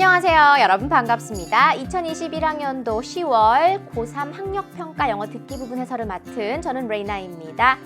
안녕하세요. 여러분 반갑습니다. 2021학년도 10월 고3 학력평가 영어 듣기 부분 해설을 맡은 저는 레이나입니다.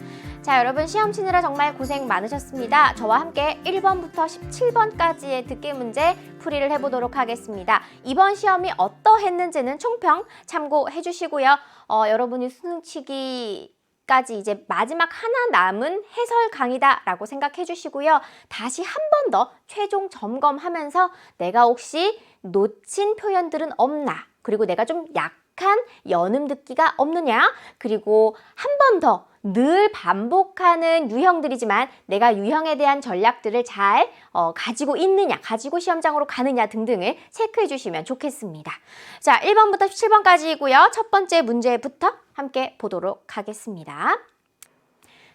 자, 여러분 시험 치느라 정말 고생 많으셨습니다. 저와 함께 1번부터 17번까지의 듣기 문제 풀이를 해보도록 하겠습니다. 이번 시험이 어떠했는지는 총평 참고해 주시고요. 여러분이 수능 치기까지 이제 마지막 하나 남은 해설 강의다라고 생각해 주시고요. 다시 한 번 더 최종 점검하면서 내가 혹시 놓친 표현들은 없나, 그리고 내가 좀 약한 연음 듣기가 없느냐, 그리고 한 번 더 늘 반복하는 유형들이지만 내가 유형에 대한 전략들을 잘 가지고 있느냐, 가지고 시험장으로 가느냐 등등을 체크해 주시면 좋겠습니다. 자, 1번부터 17번까지이고요. 첫 번째 문제부터 함께 보도록 하겠습니다.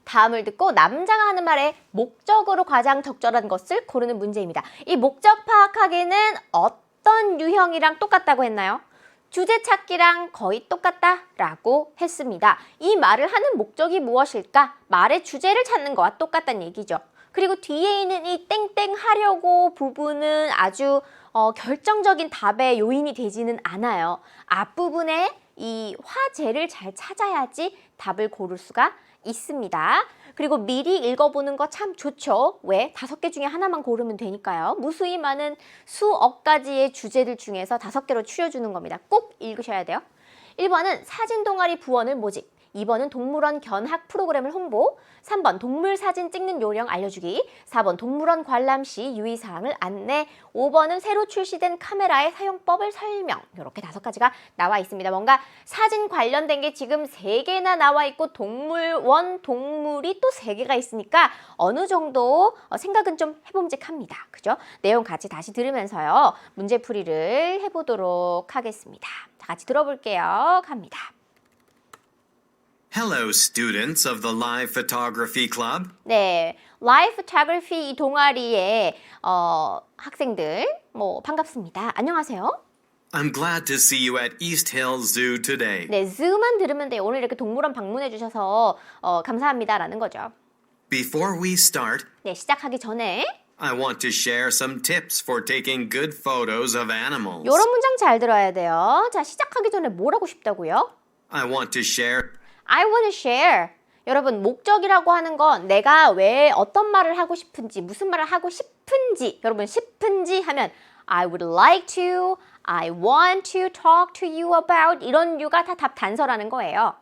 다음을 듣고 남자가 하는 말의 목적으로 가장 적절한 것을 고르는 문제입니다. 이 목적 파악하기는 어떤 유형이랑 똑같다고 했나요? 주제 찾기랑 거의 똑같다라고 했습니다. 이 말을 하는 목적이 무엇일까? 말의 주제를 찾는 거와 똑같다는 얘기죠. 그리고 뒤에 있는 이 땡땡 하려고 부분은 아주 결정적인 답의 요인이 되지는 않아요. 앞부분에 이 화제를 잘 찾아야지 답을 고를 수가 있습니다. 그리고 미리 읽어보는 거 참 좋죠. 왜? 5개 중에 하나만 고르면 되니까요. 무수히 많은 수억 가지의 주제들 중에서 5개로 추려주는 겁니다. 꼭 읽으셔야 돼요. 1번은 사진 동아리 부원을 모집, 2번은 동물원 견학 프로그램을 홍보, 3번 동물 사진 찍는 요령 알려주기, 4번 동물원 관람 시 유의사항을 안내, 5번은 새로 출시된 카메라의 사용법을 설명. 이렇게 5가지가 나와 있습니다. 뭔가 사진 관련된 게 지금 3개나 나와 있고 동물원 동물이 또 3개가 있으니까 어느 정도 생각은 좀 해봄직합니다. 그죠? 내용 같이 다시 들으면서요. 문제풀이를 해보도록 하겠습니다. 다 같이 들어볼게요. 갑니다. Hello, students of the Live Photography Club. 네, Live Photography 이 동아리의 학생들 반갑습니다. 안녕하세요. I'm glad to see you at East Hill Zoo today. 네, zoo만 들으면 돼요. 오늘 이렇게 동물원 방문해 주셔서 감사합니다라는 거죠. Before we start, 네, 시작하기 전에 I want to share some tips for taking good photos of animals. 이런 문장 잘 들어야 돼요. 자, 시작하기 전에 뭘 하고 싶다고요? I want to share I want to share. 여러분, 목적이라고 하는 건 내가 왜 어떤 말을 하고 싶은지, 무슨 말을 하고 싶은지, 여러분 싶은지 하면 I would like to, I want to talk to you about 이런 류가 다 답 단서라는 거예요.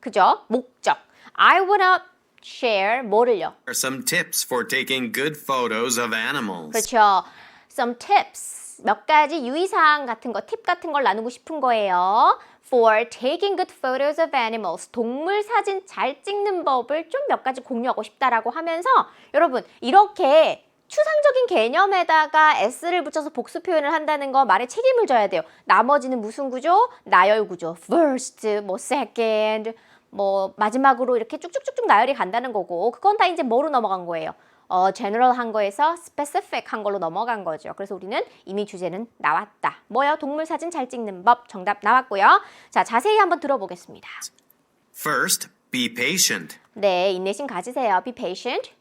그죠? 목적. I wanna share 뭐를요? some tips for taking good photos of animals. 그렇죠. Some tips. 몇 가지 유의사항 같은 거, 팁 같은 걸 나누고 싶은 거예요. For taking good photos of animals. 동물 사진 잘 찍는 법을 좀 몇 가지 공유하고 싶다라고 하면서 여러분 이렇게 추상적인 개념에다가 s를 붙여서 복수 표현을 한다는 거 말에 책임을 져야 돼요. 나머지는 무슨 구조? 나열 구조. First, second, 마지막으로 이렇게 쭉쭉쭉쭉 나열이 간다는 거고 그건 다 이제 뭐로 넘어간 거예요? general 한 거에서 specific 한 걸로 넘어간 거죠. 그래서 우리는 이미 주제는 나왔다. 뭐요? 동물 사진 잘 찍는 법 정답 나왔고요. 자, 자세히 한번 들어보겠습니다. First, be patient. 네, 인내심 가지세요. Be patient.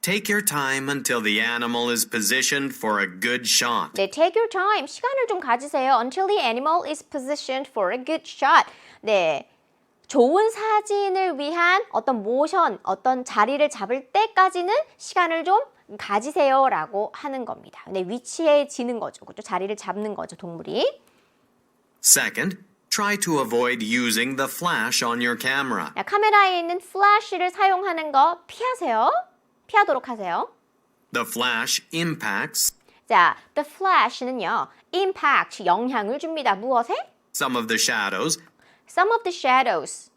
Take your time until the animal is positioned for a good shot. 네, take your time. 시간을 좀 가지세요. Until the animal is positioned for a good shot. 네. 좋은 사진을 위한 어떤 모션, 어떤 자리를 잡을 때까지는 시간을 좀 가지세요라고 하는 겁니다. 네, 위치해지는 거죠. 그렇죠? 자리를 잡는 거죠, 동물이. Second, try to avoid using the flash on your camera. 자, 카메라에 있는 플래시를 사용하는 거 피하세요. 피하도록 하세요. The flash impacts 자, the flash는요, impact, 영향을 줍니다. 무엇에? some of the shadows Some of the shadows.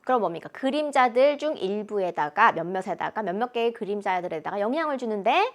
그럼 뭡니까? 그림자들 중 일부에다가 몇몇 개의 그림자들에다가 영향을 주는데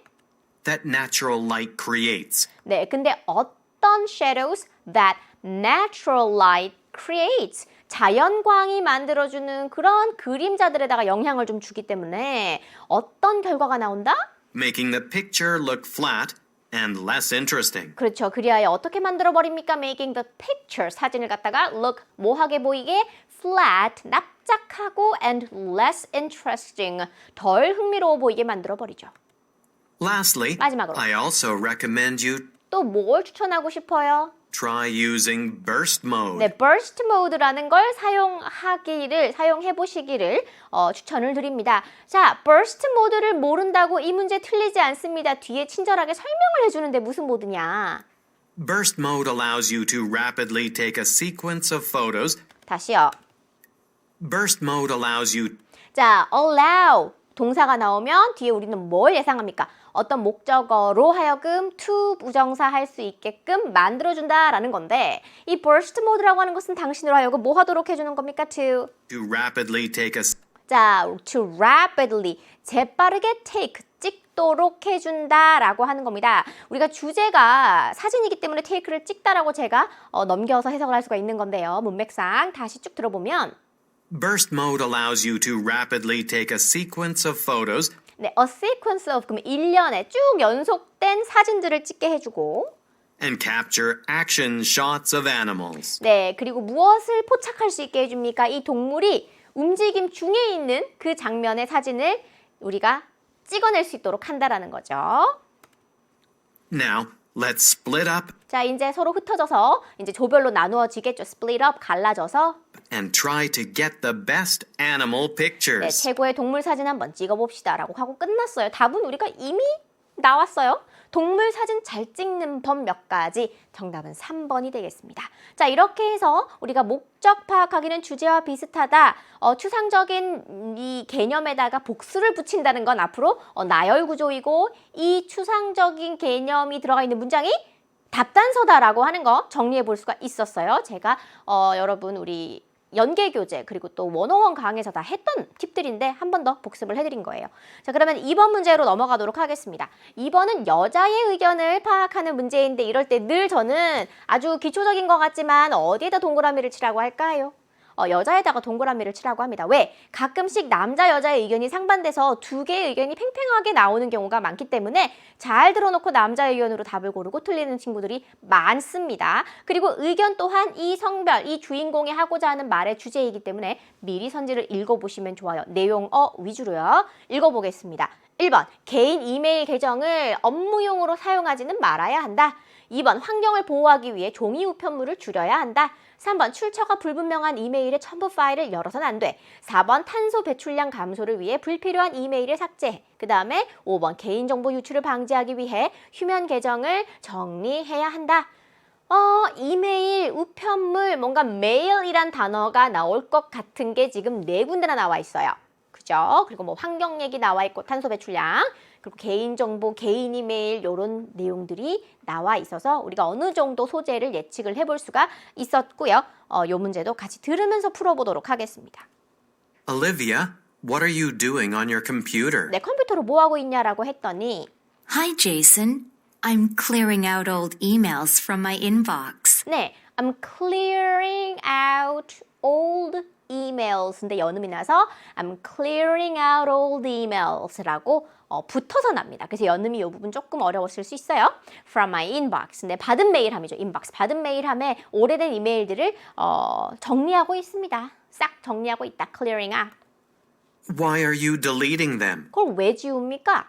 that natural light creates. 네, 근데 어떤 shadows that natural light creates. 자연광이 만들어주는 그런 그림자들에다가 영향을 좀 주기 때문에 어떤 결과가 나온다? Making the picture look flat and less interesting. 그렇죠. 그리하여 어떻게 만들어버립니까? Making the picture, 사진을 갖다가 look, 뭐하게 보이게? Flat, 납작하고 and less interesting, 덜 흥미로워 보이게 만들어버리죠. Lastly, 마지막으로. I also recommend you 또 뭘 추천하고 싶어요? Try using burst mode. 네, burst mode라는 걸 사용해 보시기를 추천을 드립니다. 자, burst mode를 모른다고 이 문제 틀리지 않습니다. 뒤에 친절하게 설명을 해주는데 무슨 모드냐? Burst mode allows you to rapidly take a sequence of photos. 다시요. Burst mode allows you 자, allow 동사가 나오면 뒤에 우리는 뭘 예상합니까? 어떤 목적어로 하여금 to 부정사 할 수 있게끔 만들어준다라는 건데 이 burst mode라고 하는 것은 당신으로 하여금 뭐 하도록 해주는 겁니까? to rapidly take a 자, to rapidly 재빠르게 take 찍도록 해준다라고 하는 겁니다. 우리가 주제가 사진이기 때문에 take를 찍다라고 제가 넘겨서 해석을 할 수가 있는 건데요. 문맥상 다시 쭉 들어보면 Burst mode allows you to rapidly take a sequence of photos 네, a sequence of 그럼 일련의 쭉 연속된 사진들을 찍게 해주고 and capture action shots of animals. 네, 그리고 무엇을 포착할 수 있게 해줍니까? 이 동물이 움직임 중에 있는 그 장면의 사진을 우리가 찍어낼 수 있도록 한다라는 거죠. Now, let's split up 자, 이제 서로 흩어져서 이제 조별로 나누어지겠죠. split up, 갈라져서 and try to get the best animal 네, pictures. 최고의 동물 사진 한번 찍어봅시다 라고 하고 끝났어요. 답은 우리가 이미 나왔어요. 동물 사진 잘 찍는 법 몇 가지. 정답은 3번이 되겠습니다. 자, 이렇게 해서 우리가 목적 파악하기는 주제와 비슷하다. 추상적인 이 개념에다가 복수를 붙인다는 건 앞으로 나열 구조이고 이 추상적인 개념이 들어가 있는 문장이 답단서다라고 하는 거 정리해 볼 수가 있었어요. 제가 여러분 우리 연계교재 그리고 또 101 강에서 다 했던 팁들인데 한 번 더 복습을 해드린 거예요. 자, 그러면 2번 문제로 넘어가도록 하겠습니다. 2번은 여자의 의견을 파악하는 문제인데 이럴 때 늘 저는 아주 기초적인 것 같지만 어디에다 동그라미를 치라고 할까요? 여자에다가 동그라미를 치라고 합니다. 왜? 가끔씩 남자 여자의 의견이 상반돼서 두 개의 의견이 팽팽하게 나오는 경우가 많기 때문에 잘 들어놓고 남자의 의견으로 답을 고르고 틀리는 친구들이 많습니다. 그리고 의견 또한 이 성별, 이 주인공이 하고자 하는 말의 주제이기 때문에 미리 선지를 읽어보시면 좋아요. 내용어 위주로요. 읽어보겠습니다. 1번, 개인 이메일 계정을 업무용으로 사용하지는 말아야 한다. 2번, 환경을 보호하기 위해 종이 우편물을 줄여야 한다. 3번, 출처가 불분명한 이메일의 첨부 파일을 열어서는 안 돼. 4번, 탄소 배출량 감소를 위해 불필요한 이메일을 삭제해. 그 다음에 5번, 개인정보 유출을 방지하기 위해 휴면 계정을 정리해야 한다. 이메일, 우편물, 뭔가 메일이란 단어가 나올 것 같은 게 지금 4군데나 나와 있어요. 그죠? 그리고 뭐 환경 얘기 나와 있고 탄소 배출량, 그리고 개인정보, 개인 이메일 이런 내용들이 나와 있어서 우리가 어느 정도 소재를 예측을 해볼 수가 있었고요. 요 문제도 같이 들으면서 풀어보도록 하겠습니다. Olivia, what are you doing on your computer? 네, 컴퓨터로 뭐 하고 있냐라고 했더니 Hi, Jason. I'm clearing out old emails from my inbox. 네, I'm clearing out old emails. 근데 연음이 나서 I'm clearing out old emails라고 붙어서 납니다. 그래서 연음이 이 부분 조금 어려웠을 수 있어요. From my inbox. 근데 받은 메일함이죠. inbox. 받은 메일함에 오래된 이메일들을 정리하고 있습니다. 싹 정리하고 있다. clearing out. Why are you deleting them? 그걸 왜 지웁니까?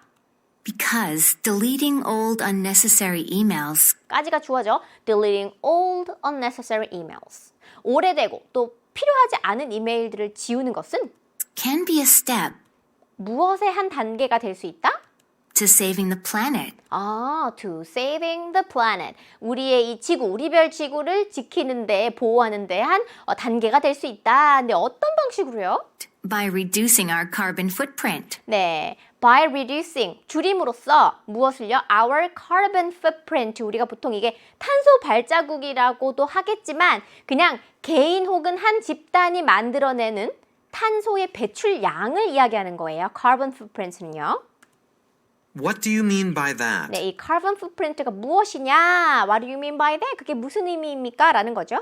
Because deleting old unnecessary emails 까지가 주어져. deleting old unnecessary emails. 오래되고 또 필요하지 않은 이메일들을 지우는 것은 can be a step 무엇의 한 단계가 될 수 있다? to saving the planet. to saving the planet. 우리의 이 지구, 우리별 지구를 지키는데, 보호하는데 한 단계가 될 수 있다. 근데 어떤 방식으로요? By reducing our carbon footprint. 네, by reducing, 줄임으로써 무엇을요? Our carbon footprint. 우리가 보통 이게 탄소 발자국이라고도 하겠지만 그냥 개인 혹은 한 집단이 만들어내는 탄소의 배출량을 이야기하는 거예요. carbon footprint는요. What do you mean by that? 네, 이 carbon footprint가 무엇이냐? What do you mean by that? 그게 무슨 의미입니까? 라는 거죠.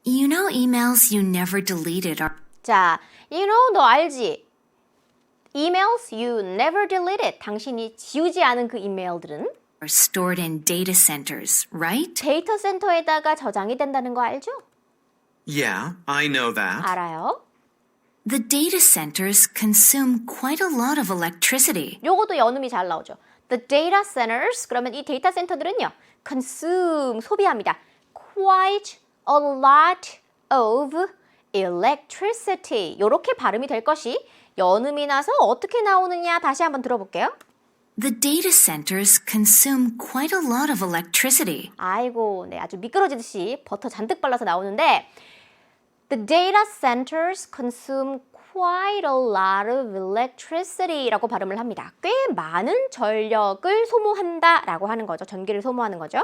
You know emails you never deleted are 자, you know, 너 알지? Emails you never deleted. 당신이 지우지 않은 그 이메일들은 stored in data centers, right? 데이터 센터에다가 저장이 된다는 거 알죠? Yeah, I know that. 알아요. The data centers consume quite a lot of electricity. 요것도 연음이 잘 나오죠. The data centers, 그러면 이 데이터 센터들은요, consume, 소비합니다. Quite a lot of electricity. 이렇게 발음이 될 것이 연음이 나서 어떻게 나오느냐 다시 한번 들어볼게요. The data centers consume quite a lot of electricity. 아이고, 네, 아주 미끄러지듯이 버터 잔뜩 발라서 나오는데 The data centers consume quite a lot of electricity라고 발음을 합니다. 꽤 많은 전력을 소모한다라고 하는 거죠. 전기를 소모하는 거죠.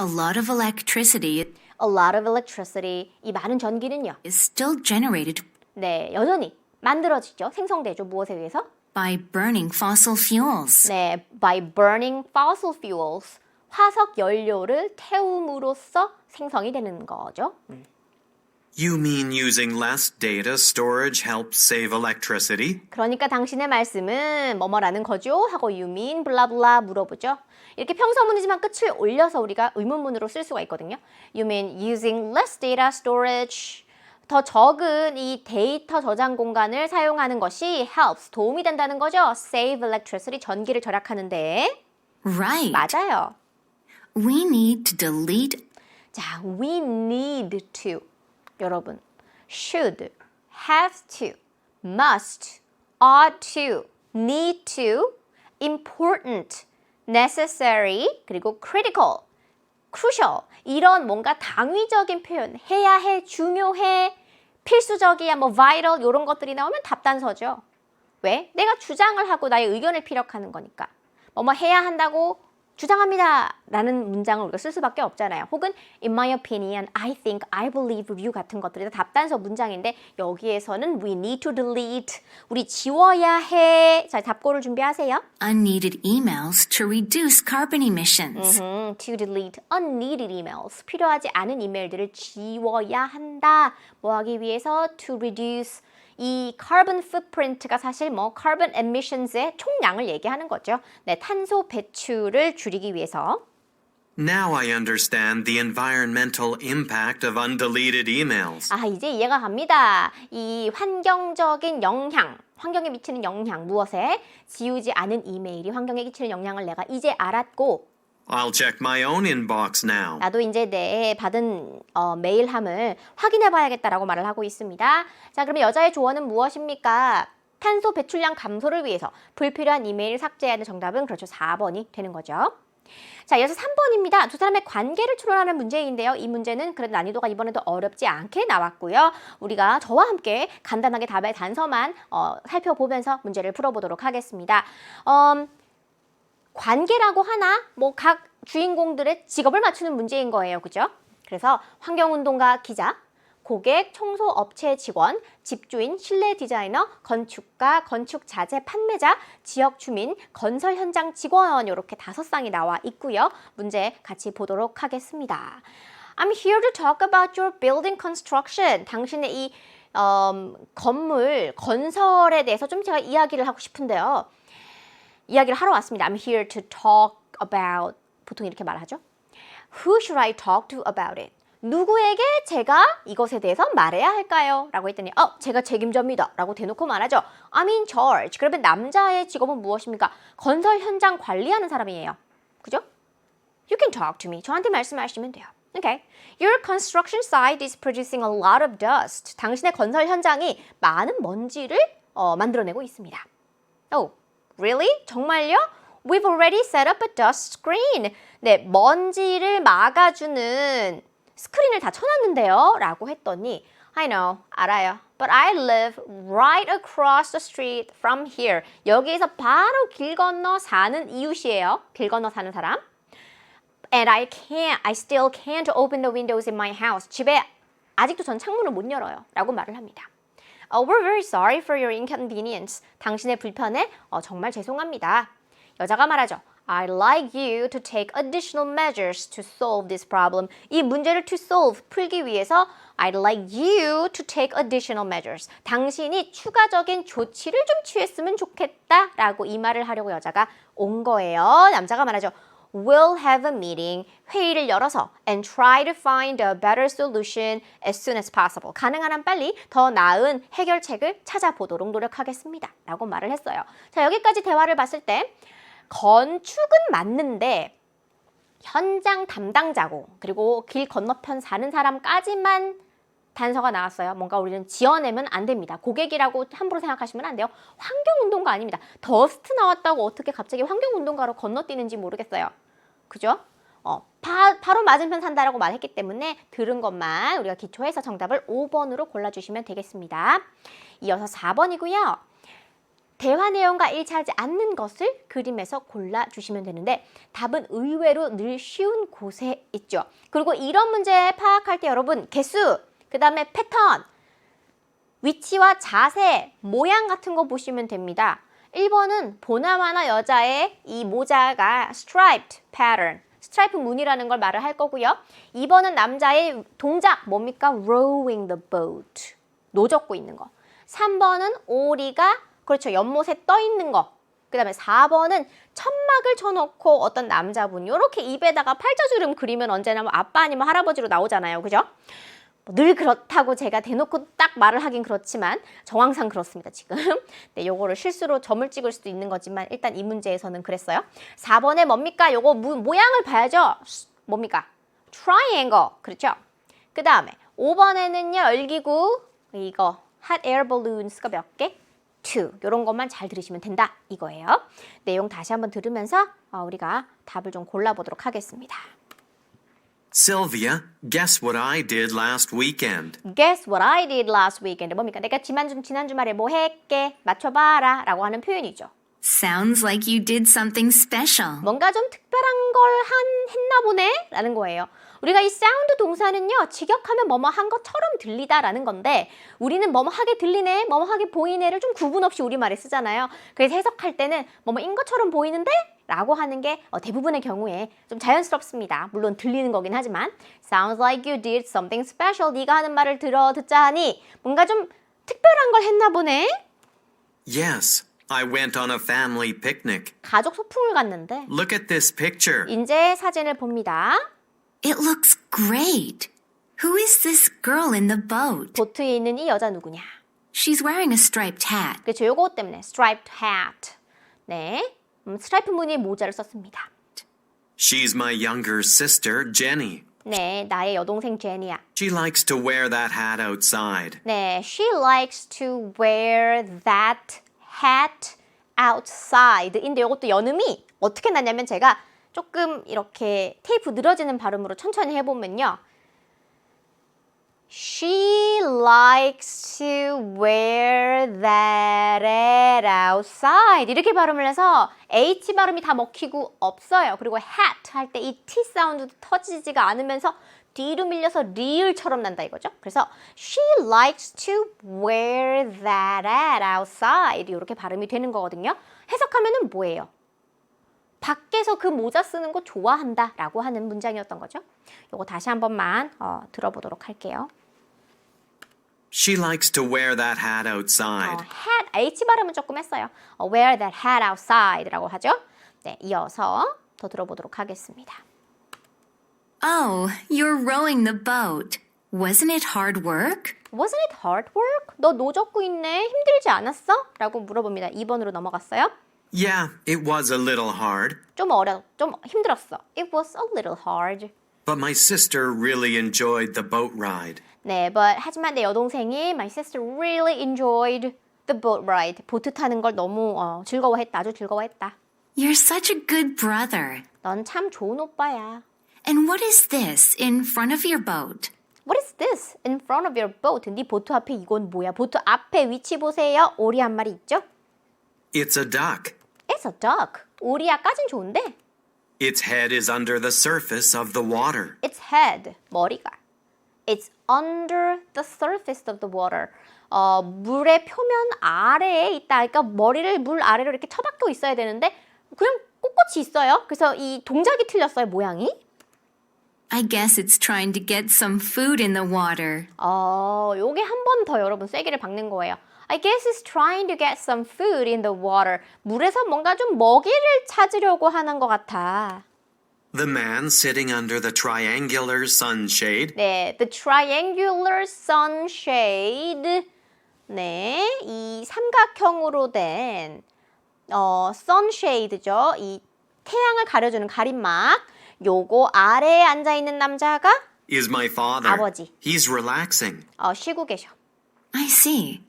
A lot of electricity A lot of electricity. 이 많은 전기는요. is still generated 네, 여전히 만들어지죠. 생성되죠. 무엇에 의해서? by burning fossil fuels. 네, by burning fossil fuels. 화석 연료를 태움으로써 생성이 되는 거죠. You mean using less data storage helps save electricity? 그러니까 당신의 말씀은 뭐뭐라는 거죠? 하고 you mean 블라블라 물어보죠. 이렇게 평서문이지만 끝을 올려서 우리가 의문문으로 쓸 수가 있거든요. You mean using less data storage. 더 적은 이 데이터 저장 공간을 사용하는 것이 helps, 도움이 된다는 거죠. Save electricity, 전기를 절약하는데. Right. 맞아요. We need to delete 자, we need to. 여러분, should, have to, must, ought to, need to, important, necessary, 그리고 critical, crucial 이런 뭔가 당위적인 표현, 해야 해, 중요해, 필수적이야, 뭐 vital 이런 것들이 나오면 답단서죠. 왜? 내가 주장을 하고 나의 의견을 피력하는 거니까. 뭐뭐 해야 한다고 주장합니다 라는 문장을 우리가 쓸 수밖에 없잖아요. 혹은 in my opinion, I think, I believe you 같은 것들이 다 답단서 문장인데 여기에서는 we need to delete, 우리 지워야 해. 자, 답고를 준비하세요. unneeded emails to reduce carbon emissions. To delete unneeded emails. 필요하지 않은 이메일들을 지워야 한다. 뭐 하기 위해서? To reduce 이 carbon footprint가 사실 뭐 carbon emissions의 총량을 얘기하는 거죠. 네, 탄소 배출을 줄이기 위해서. Now I understand the environmental impact of undeleted emails. 아, 이제 이해가 갑니다. 이 환경적인 영향, 환경에 미치는 영향, 무엇에? 지우지 않은 이메일이 환경에 끼치는 영향을 내가 이제 알았고 I'll check my own inbox now. 나도 이제 내 받은 메일함을 확인해 봐야겠다라고 말을 하고 있습니다. 자, 그러면 여자의 조언은 무엇입니까? 탄소 배출량 감소를 위해서 불필요한 이메일 삭제해야 하는 정답은 그렇죠. 4번이 되는 거죠. 자, 이어서 3번입니다. 두 사람의 관계를 추론하는 문제인데요. 이 문제는 그래도 난이도가 이번에도 어렵지 않게 나왔고요. 우리가 저와 함께 간단하게 답의 단서만 살펴보면서 문제를 풀어보도록 하겠습니다. 관계라고 하나 뭐 각 주인공들의 직업을 맞추는 문제인 거예요. 그죠? 그래서 환경운동가 기자, 고객, 청소업체 직원, 집주인, 실내 디자이너, 건축가, 건축자재 판매자, 지역 주민, 건설 현장 직원 이렇게 5쌍이 나와 있고요. 문제 같이 보도록 하겠습니다. I'm here to talk about your building construction. 당신의 이 건물, 건설에 대해서 좀 제가 이야기를 하고 싶은데요. 이야기를 하러 왔습니다. I'm here to talk about, 보통 이렇게 말하죠. Who should I talk to about it? 누구에게 제가 이것에 대해서 말해야 할까요? 라고 했더니 제가 책임자입니다 라고 대놓고 말하죠. I'm in charge. 그러면 남자의 직업은 무엇입니까? 건설 현장 관리하는 사람이에요. 그죠? You can talk to me. 저한테 말씀하시면 돼요. Okay. Your construction site is producing a lot of dust. 당신의 건설 현장이 많은 먼지를 만들어내고 있습니다. Oh, really? 정말요? We've already set up a dust screen. 네, 먼지를 막아주는 스크린을 다 쳐놨는데요. 라고 했더니 I know, 알아요. But I live right across the street from here. 여기에서 바로 길 건너 사는 이웃이에요. 길 건너 사는 사람. And I still can't open the windows in my house. 집에 아직도 전 창문을 못 열어요. 라고 말을 합니다. We're very sorry for your inconvenience. 당신의 불편에 정말 죄송합니다. 여자가 말하죠. I'd like you to take additional measures to solve this problem. 이 문제를 to solve, 풀기 위해서 I'd like you to take additional measures. 당신이 추가적인 조치를 좀 취했으면 좋겠다 라고 이 말을 하려고 여자가 온 거예요. 남자가 말하죠. We'll have a meeting, 회의를 열어서 and try to find a better solution as soon as possible. 가능한 한 빨리 더 나은 해결책을 찾아보도록 노력하겠습니다. 라고 말을 했어요. 자, 여기까지 대화를 봤을 때 건축은 맞는데 현장 담당자고 그리고 길 건너편 사는 사람까지만 단서가 나왔어요. 뭔가 우리는 지어내면 안 됩니다. 고객이라고 함부로 생각하시면 안 돼요. 환경운동가 아닙니다. 더스트 나왔다고 어떻게 갑자기 환경운동가로 건너뛰는지 모르겠어요. 그죠? 바로 맞은편 산다라고 말했기 때문에 들은 것만 우리가 기초해서 정답을 5번으로 골라주시면 되겠습니다. 이어서 4번이고요. 대화 내용과 일치하지 않는 것을 그림에서 골라주시면 되는데 답은 의외로 늘 쉬운 곳에 있죠. 그리고 이런 문제 파악할 때 여러분 개수, 그 다음에 패턴, 위치와 자세, 모양 같은 거 보시면 됩니다. 1번은 보나마나 여자의 이 모자가 striped pattern, 스트라이프 무늬라는 걸 말을 할 거고요. 2번은 남자의 동작, 뭡니까? rowing the boat, 노젓고 있는 거. 3번은 오리가 그렇죠. 연못에 떠 있는 거. 그 다음에 4번은 천막을 쳐놓고 어떤 남자분이 이렇게 입에다가 팔자주름 그리면 언제나 뭐 아빠 아니면 할아버지로 나오잖아요. 그죠? 늘 그렇다고 제가 대놓고 딱 말을 하긴 그렇지만 정황상 그렇습니다. 지금. 네, 요거를 실수로 점을 찍을 수도 있는 거지만 일단 이 문제에서는 그랬어요. 4번에 뭡니까? 요거 모양을 봐야죠. 뭡니까? triangle. 그렇죠? 그 다음에 5번에는요. 열기구 이거 hot air balloons가 몇 개? 2. 이런 것만 잘 들으시면 된다 이거예요. 내용 다시 한번 들으면서 우리가 답을 좀 골라보도록 하겠습니다. Sylvia, guess what I did last weekend? Guess what I did last weekend. 뭡니까? 내가 지난 주말에 뭐 했게? 맞춰봐라 라고 하는 표현이죠. Sounds like you did something special. 뭔가 좀 특별한 걸 했나 보네? 라는 거예요. 우리가 이 사운드 동사는요. 직역하면 뭐뭐 한 것처럼 들리다 라는 건데 우리는 뭐뭐 하게 들리네, 뭐뭐 하게 보이네를 좀 구분 없이 우리말에 쓰잖아요. 그래서 해석할 때는 뭐뭐인 것처럼 보이는데? 라고 하는 게 대부분의 경우에 좀 자연스럽습니다. 물론 들리는 거긴 하지만 Sounds like you did something special. 네가 하는 말을 듣자 하니 뭔가 좀 특별한 걸 했나 보네? Yes, I went on a family picnic. 가족 소풍을 갔는데 Look at this picture. 이제 사진을 봅니다. It looks great. Who is this girl in the boat? 보트에 있는 이 여자 누구냐? She's wearing a striped hat. 그렇죠. 요거 때문에 striped hat. 네, 스트라이프 무늬의 모자를 썼습니다. She's my younger sister, Jenny. 네, 나의 여동생 제니야. She likes to wear that hat outside. 네, she likes to wear that hat outside. 인데 요것도 연음이 어떻게 났냐면 제가 조금 이렇게 테이프 늘어지는 발음으로 천천히 해보면요. She likes to wear that hat outside. 이렇게 발음을 해서 H 발음이 다 먹히고 없어요. 그리고 hat 할 때 이 T 사운드도 터지지가 않으면서 D로 밀려서 리을처럼 난다 이거죠. 그래서 she likes to wear that hat outside. 이렇게 발음이 되는 거거든요. 해석하면은 뭐예요? 밖에서 그 모자 쓰는 거 좋아한다 라고 하는 문장이었던 거죠. 요거 다시 한 번만 들어보도록 할게요. She likes to wear that hat outside. hat, H 발음은 조금 했어요. wear that hat outside 라고 하죠. 네, 이어서 더 들어보도록 하겠습니다. Oh, you're rowing the boat. Wasn't it hard work? Wasn't it hard work? 너 노젓고 있네. 힘들지 않았어? 라고 물어봅니다. 2번으로 넘어갔어요. Yeah, it was a little hard, 좀 힘들었어. It was a little hard. but my sister really enjoyed the boat ride. 네, 하지만 내 여동생이 my sister really enjoyed the boat ride. 보트 타는 걸 너무 즐거워했다. 아주 즐거워했다. You're such a good brother. 넌 참 좋은 오빠야. And what is this in front of your boat? What is this in front of your boat? 네 보트 앞에 이건 뭐야? 보트 앞에 위치 보세요. 오리 한 마리 있죠? It's a duck. It's a duck. 오리야까진 좋은데 Its head is under the surface of the water. its head, 머리가 It's under the surface of the water. 물의 표면 아래에 있다. 그러니까 머리를 물 아래로 이렇게 처박고 있어야 되는데 그냥 꼿꼿이 있어요. 그래서 이 동작이 틀렸어요. 모양이. I guess it's trying to get some food in the water. 요게 한 번 더 여러분 쐐기를 박는 거예요. I guess it's trying to get some food in the water. 물에서 뭔가 좀 먹이를 찾으려고 하는 것 같아. The man sitting under the triangular sunshade 네, the triangular sunshade. 네, 이 삼각형으로 된 sunshade죠. 이 태양을 가려주는 가림막. 요거 아래에 앉아있는 남자가 Is my father. 아버지. He's relaxing. 쉬고 계셔. I see.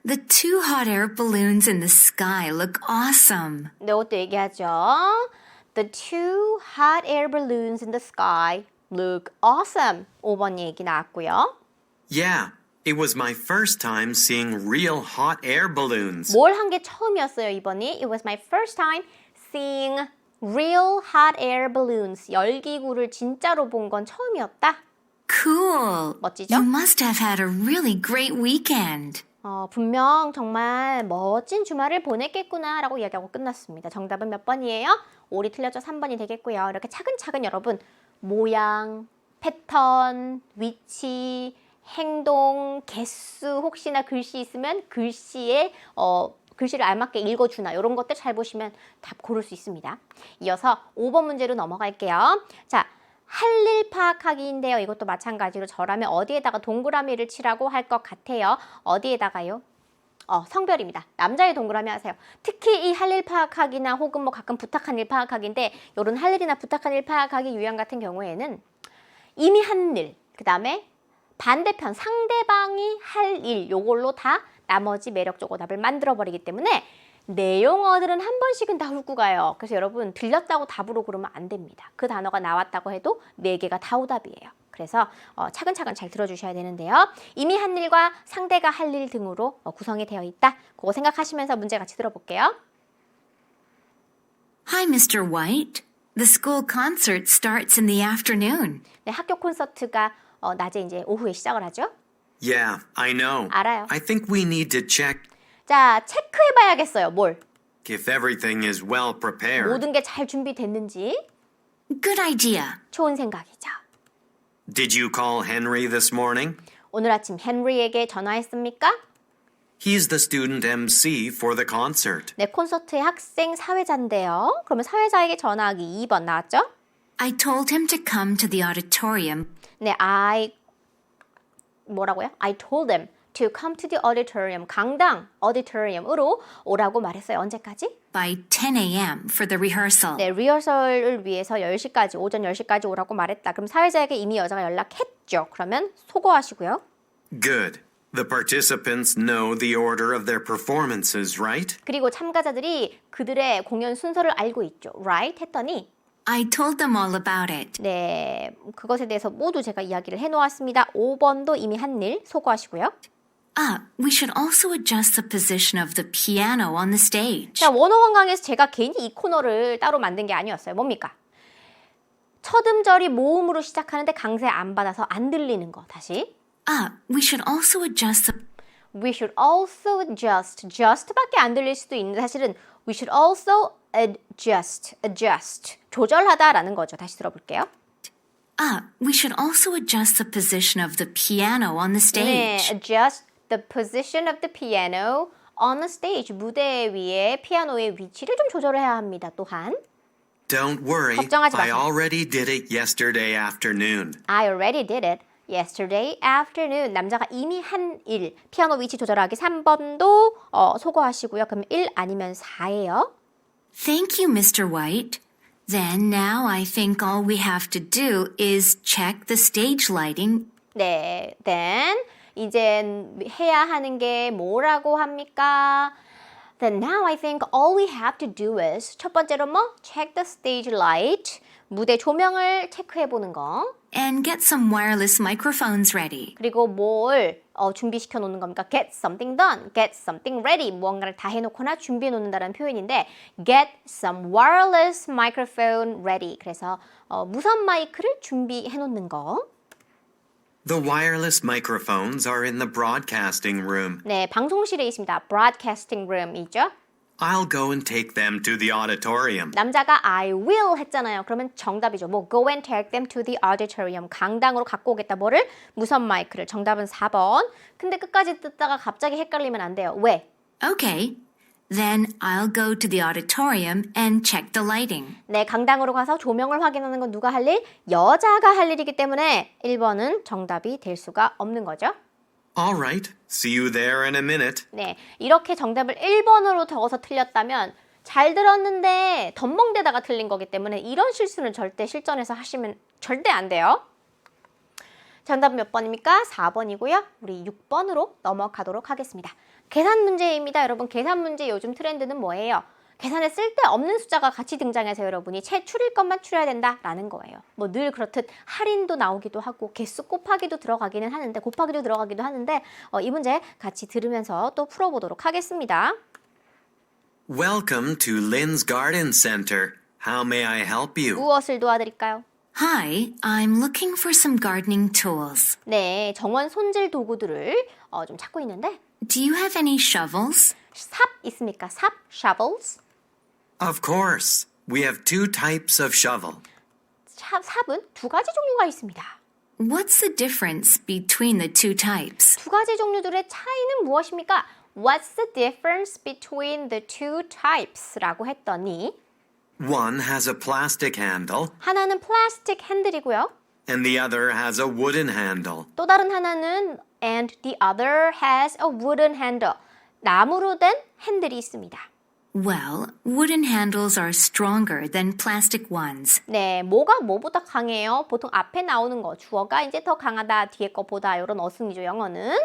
The two hot air balloons in the sky look awesome. 네, 이것도 얘기하죠. The two hot air balloons in the sky look awesome. 5번 얘기 나왔고요. Yeah, it was my first time seeing real hot air balloons. 뭘 한 게 처음이었어요, 이번이. It was my first time seeing real hot air balloons. 열기구를 진짜로 본 건 처음이었다. Cool. 멋지죠? You must have had a really great weekend. 분명 정말 멋진 주말을 보냈겠구나 라고 이야기하고 끝났습니다. 정답은 몇 번이에요? 5이 틀렸죠? 3번이 되겠고요. 이렇게 차근차근 여러분 모양, 패턴, 위치, 행동, 개수 혹시나 글씨 있으면 글씨에 글씨를 알맞게 읽어주나 이런 것들 잘 보시면 답 고를 수 있습니다. 이어서 5번 문제로 넘어갈게요. 자, 할 일 파악하기인데요. 이것도 마찬가지로 저라면 어디에다가 동그라미를 치라고 할 것 같아요. 어디에다가요? 성별입니다. 남자의 동그라미 하세요. 특히 이 할 일 파악하기나 혹은 뭐 가끔 부탁한 일 파악하기인데 이런 할 일이나 부탁한 일 파악하기 유형 같은 경우에는 이미 한 일, 그 다음에 반대편 상대방이 할 일 요걸로 다 나머지 매력적 오답을 만들어버리기 때문에 내용어들은 한 번씩은 다 훑고 가요. 그래서 여러분 들렸다고 답으로 그러면 안 됩니다. 그 단어가 나왔다고 해도 4개가 다 오답이에요. 그래서 차근차근 잘 들어주셔야 되는데요. 이미 한 일과 상대가 할 일 등으로 구성이 되어 있다. 그거 생각하시면서 문제 같이 들어볼게요. Hi, Mr. White. The school concert starts in the afternoon. 네, 학교 콘서트가 낮에 이제 오후에 시작을 하죠. Yeah, I know. 알아요. I think we need to check 자, 체크해봐야겠어요. 뭘? if everything is well prepared. 모든 게 잘 준비됐는지. Good idea. 좋은 생각이죠. Did you call Henry this morning? 오늘 아침 헨리에게 전화했습니까? He's the student MC for the concert. 네, 콘서트의 학생 사회자인데요. 그러면 사회자에게 전화하기 2번 나왔죠? I told him to come to the auditorium 네, 뭐라고요? I told them to come to the auditorium, 강당 auditorium으로 오라고 말했어요. 언제까지? by 10 a.m. for the rehearsal. 네, 리허설을 위해서 10시까지, 오전 10시까지 오라고 말했다. 그럼 사회자에게 이미 여자가 연락했죠. 그러면 소거하시고요. Good. The participants know the order of their performances, right? 그리고 참가자들이 그들의 공연 순서를 알고 있죠. Right? 했더니 I told them all about it. 네, 그것에 대해서 모두 제가 이야기를 해놓았습니다. 5번도 이미 한 일 소거하시고요. We should also adjust the position of the piano on the stage. 자, 101 강에서 제가 괜히 이 코너를 따로 만든 게 아니었어요. 뭡니까? 첫 음절이 모음으로 시작하는데 강세 안 받아서 안 들리는 거. 다시. We should also adjust the We should also adjust. just밖에 안 들릴 수도 있는데 사실은 we should also adjust. 조절하다라는 거죠. 다시 들어볼게요. we should also adjust the position of the piano on the 네, stage. adjust the position of the piano on the stage. 무대 위에 피아노의 위치를 좀 조절해야 합니다. 또한 Don't worry. 걱정하지 I 마세요. already did it yesterday afternoon. I already did it yesterday afternoon. 남자가 이미 한 일. 피아노 위치 조절하기 3번도 소거하시고요. 그럼 1 아니면 4예요. Thank you, Mr. White. Then now I think all we have to do is check the stage lighting. 네, then 이젠 해야 하는 게 뭐라고 합니까? Then now I think all we have to do is 첫 번째로 뭐? Check the stage light. 무대 조명을 체크해 보는 거. And get some wireless microphones ready. 그리고 뭘 준비시켜 놓는 겁니까? Get something done, get something ready. 무언가를 다 해놓거나 준비해 놓는다는 표현인데 get some wireless microphone ready. 그래서 무선 마이크를 준비해 놓는 거. The wireless microphones are in the broadcasting room. 네, 방송실에 있습니다. Broadcasting room이죠. I'll go and take them to the auditorium. 남자가 I will 했잖아요. 그러면 정답이죠. 뭐 go and take them to the auditorium. 강당으로 갖고 오겠다. 뭐를? 무선 마이크를. 정답은 4번. 근데 끝까지 듣다가 갑자기 헷갈리면 안 돼요. 왜? Okay. Then I'll go to the auditorium and check the lighting. 네, 강당으로 가서 조명을 확인하는 건 누가 할 일? 여자가 할 일이기 때문에 1번은 정답이 될 수가 없는 거죠. All right. See you there in a minute. 네, 이렇게 정답을 1번으로 적어서 틀렸다면 잘 들었는데 덤벙대다가 틀린 거기 때문에 이런 실수는 절대 실전에서 하시면 절대 안 돼요. 정답 몇 번입니까? 4번이고요. 우리 6번으로 넘어가도록 하겠습니다. 계산 문제입니다. 여러분, 계산 문제 요즘 트렌드는 뭐예요? 계산에 쓸데없는 숫자가 같이 등장해서 여러분이 채 추릴 것만 추려야 된다라는 거예요. 뭐 늘 그렇듯 할인도 나오기도 하고 개수 곱하기도 들어가기는 하는데 곱하기도 들어가기도 하는데 이 문제 같이 들으면서 또 풀어보도록 하겠습니다. Welcome to Lynn's Garden Center. How may I help you? 무엇을 도와드릴까요? Hi, I'm looking for some gardening tools. 네, 정원 손질 도구들을 좀 찾고 있는데 Do you have any shovels? 삽 있습니까? 삽, shovels. Of course. We have two types of shovel. 삽은 두 가지 종류가 있습니다. What's the difference between the two types? 두 가지 종류들의 차이는 무엇입니까? What's the difference between the two types? 라고 했더니 One has a plastic handle 하나는 플라스틱 핸들이고요. and the other has a wooden handle. 또 다른 하나는 and the other has a wooden handle. 나무로 된 핸들이 있습니다. Well, wooden handles are stronger than plastic ones. 네, 뭐가 뭐보다 강해요? 보통 앞에 나오는 거, 주어가 이제 더 강하다, 뒤에 거보다 이런 어순이죠, 영어는.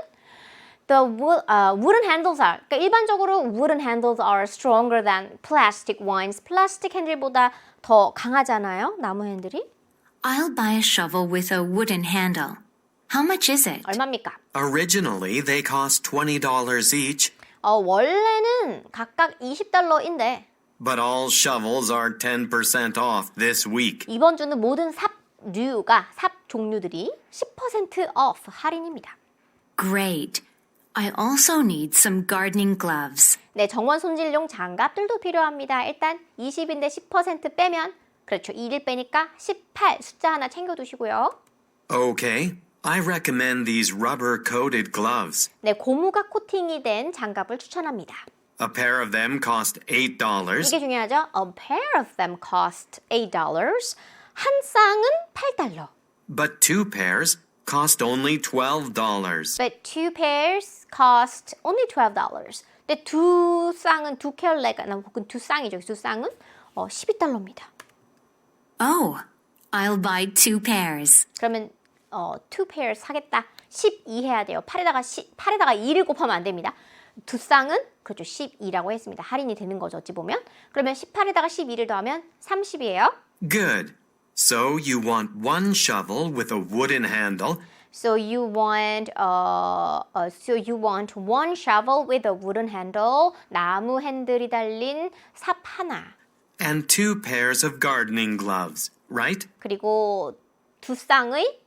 wooden handles are, 그러니까 일반적으로 wooden handles are stronger than plastic ones. 플라스틱 핸들보다 더 강하잖아요, 나무 핸들이. I'll buy a shovel with a wooden handle. How much is it? 얼마입니까? Originally, they cost $20 each, 원래는 각각 $20인데 but all shovels are 10% off this week. 이번 주는 모든 삽류가, 삽 종류들이 10% off 할인입니다. Great. I also need some gardening gloves. 네, 정원 손질용 장갑들도 필요합니다. 일단 20인데 10% 빼면 그렇죠. 2를 빼니까 18 숫자 하나 챙겨두시고요. Okay. I recommend these rubber-coated gloves. 네, 고무가 코팅이 된 장갑을 추천합니다. A pair of them cost $8. 이게 중요하죠. A pair of them cost $8. 한 쌍은 $8. But two pairs cost only $12. But two pairs cost only $12. 근데 두 쌍은 두 켤레가 혹은 두 쌍이죠. 두 쌍은 $12입니다. Oh, I'll buy two pairs. 그러면 two pairs 하겠다. 12 해야 돼요. 8에다가 2를 곱하면 안 됩니다. 두 쌍은 그렇죠. 12라고 했습니다. 할인이 되는 거죠. 어찌 보면. 그러면 18에다가 12를 더하면 30이에요. Good. So you want one shovel with a wooden handle So you want one shovel with a wooden handle. 나무 핸들이 달린 삽 하나. and two pairs of gardening gloves, right? 그리고 두 쌍의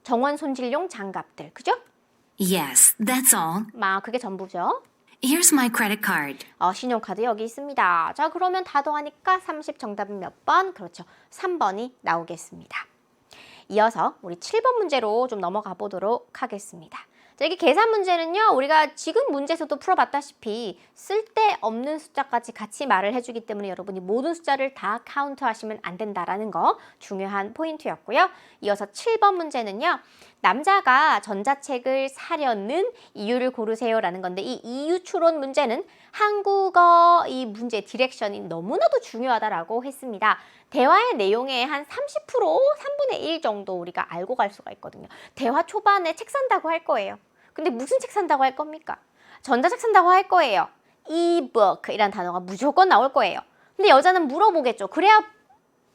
정원 손질용 장갑들. 그죠? Yes, that's all. 그게 전부죠. Here's my credit card. 신용카드 여기 있습니다. 자, 그러면 다 더하니까 30 정답은 몇 번? 그렇죠. 3번이 나오겠습니다. 이어서 우리 7번 문제로 좀 넘어가 보도록 하겠습니다. 자, 이게 계산 문제는요, 우리가 지금 문제에서도 풀어봤다시피 쓸데없는 숫자까지 같이 말을 해주기 때문에 여러분이 모든 숫자를 다 카운트하시면 안 된다라는 거 중요한 포인트였고요. 이어서 7번 문제는요, 남자가 전자책을 사려는 이유를 고르세요라는 건데 이 이유 추론 문제는 한국어 이 문제 디렉션이 너무나도 중요하다라고 했습니다. 대화의 내용의 한 30%, 3분의 1 정도 우리가 알고 갈 수가 있거든요. 대화 초반에 책 산다고 할 거예요. 근데 무슨 책 산다고 할 겁니까? 전자책 산다고 할 거예요. e-book 이란 단어가 무조건 나올 거예요. 근데 여자는 물어보겠죠. 그래야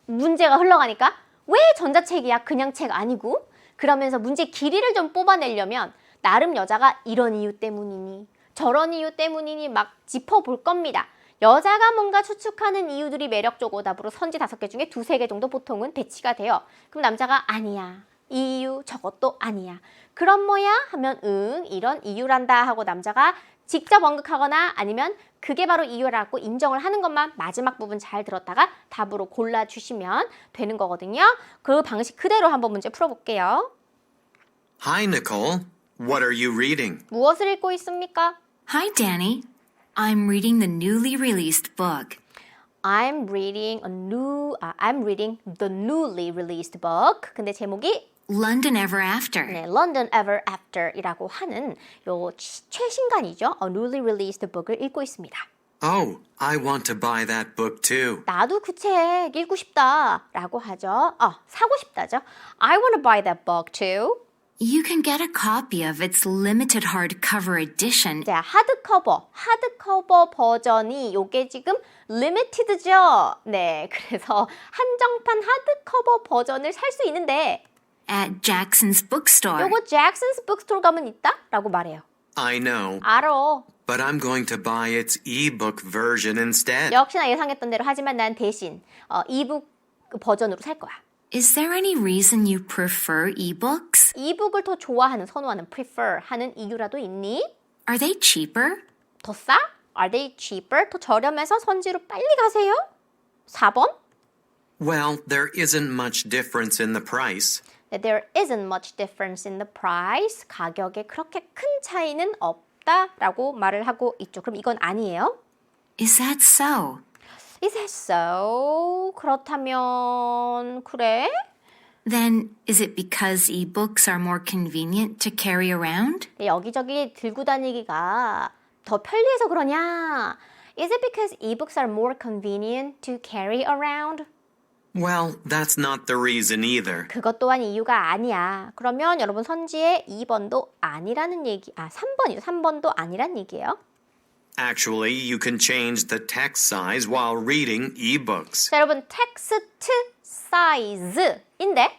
문제가 흘러가니까 왜 전자책이야? 그냥 책 아니고? 그러면서 문제 길이를 좀 뽑아내려면 나름 여자가 이런 이유 때문이니 저런 이유 때문이니 막 짚어볼 겁니다. 여자가 뭔가 추측하는 이유들이 매력적 오답으로 선지 5개 중에 2-3개 정도 보통은 배치가 돼요. 그럼 남자가 아니야. 이 이유 저것도 아니야. 그럼 뭐야? 하면 이런 이유란다 하고 남자가 직접 언급하거나 아니면 그게 바로 이유라고 인정을 하는 것만 마지막 부분 잘 들었다가 답으로 골라주시면 되는 거거든요. 그 방식 그대로 한번 문제 풀어볼게요. Hi, Nicole. What are you reading? 무엇을 읽고 있습니까? Hi, Danny. I'm reading the newly released book. I'm reading the newly released book. 근데 제목이 London Ever After. 네, London Ever After이라고 하는 요 최신간이죠. newly released book을 읽고 있습니다. Oh, I want to buy that book too. 나도 그 책 읽고 싶다 라고 하죠. 사고 싶다죠. I want to buy that book too. You can get a copy of its limited hardcover edition. 자, 하드커버 버전이 요게 지금 limited죠. 네, 그래서 한정판 하드커버 버전을 살 수 있는데 At Jackson's bookstore. 요거 잭슨스 북스토어 가면 있다? 라고 말해요. I know, 알어. but I'm going to buy its ebook version instead. 역시나 예상했던 대로 하지만 난 대신 이북 버전으로 살 거야. Is there any reason you prefer ebooks? 이북을 더 좋아하는, 선호하는, prefer 하는 이유라도 있니? Are they cheaper? 더 싸? Are they cheaper? 더 저렴해서 선지로 빨리 가세요? 4번? Well, there isn't much difference in the price. There isn't much difference in the price. 가격에 그렇게 큰 차이는 없다라고 말을 하고 있죠. 그럼 이건 아니에요? Is that so? Is that so? 그렇다면 그래? Then is it because ebooks are more convenient to carry around? 여기저기 들고 다니기가 더 편리해서 그러냐? Is it because ebooks are more convenient to carry around? Well, that's not the reason either. 그것 또한 이유가 아니야. 그러면 여러분 선지의 2번도 아니라는 얘기, 3번이죠. 3번도 아니란 얘기예요. Actually, you can change the text size while reading ebooks. 자, 여러분 텍스트 사이즈인데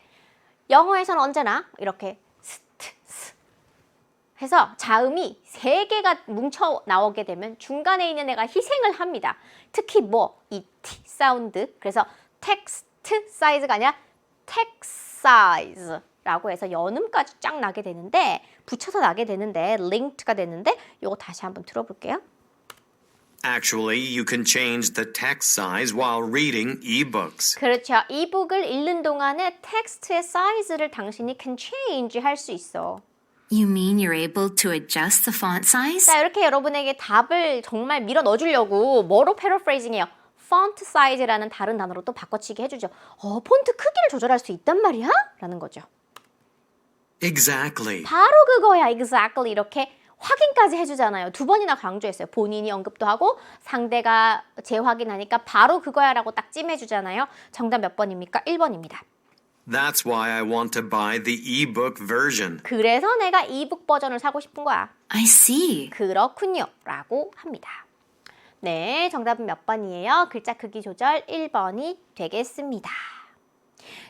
영어에서는 언제나 이렇게 스 해서 자음이 3개가 뭉쳐 나오게 되면 중간에 있는 애가 희생을 합니다. 특히 이 T 사운드. 그래서 텍스트 사이즈가 아니라 텍스트 사이즈라고 해서 연음까지 쫙 나게 되는데 붙여서 나게 되는데 링크가 되는데 이거 다시 한번 들어볼게요. Actually, you can change the text size while reading ebooks. 그렇죠. 이북을 읽는 동안에 텍스트의 사이즈를 당신이 can change 할 수 있어. You mean you're able to adjust the font size? 자, 이렇게 여러분에게 답을 정말 밀어 넣어주려고 뭐로 패러프레이징해요? 폰트 사이즈라는 다른 단어로 또 바꿔치기 해주죠. 폰트 크기를 조절할 수 있단 말이야? 라는 거죠. Exactly. 바로 그거야. Exactly. 이렇게 확인까지 해주잖아요. 2번이나 강조했어요. 본인이 언급도 하고 상대가 재확인하니까 바로 그거야 라고 딱 찜해주잖아요. 정답 몇 번입니까? 1번입니다. That's why I want to buy the ebook version. 그래서 내가 이북 버전을 사고 싶은 거야. I see. 그렇군요. 라고 합니다. 네, 정답은 몇 번이에요? 글자 크기 조절 1번이 되겠습니다.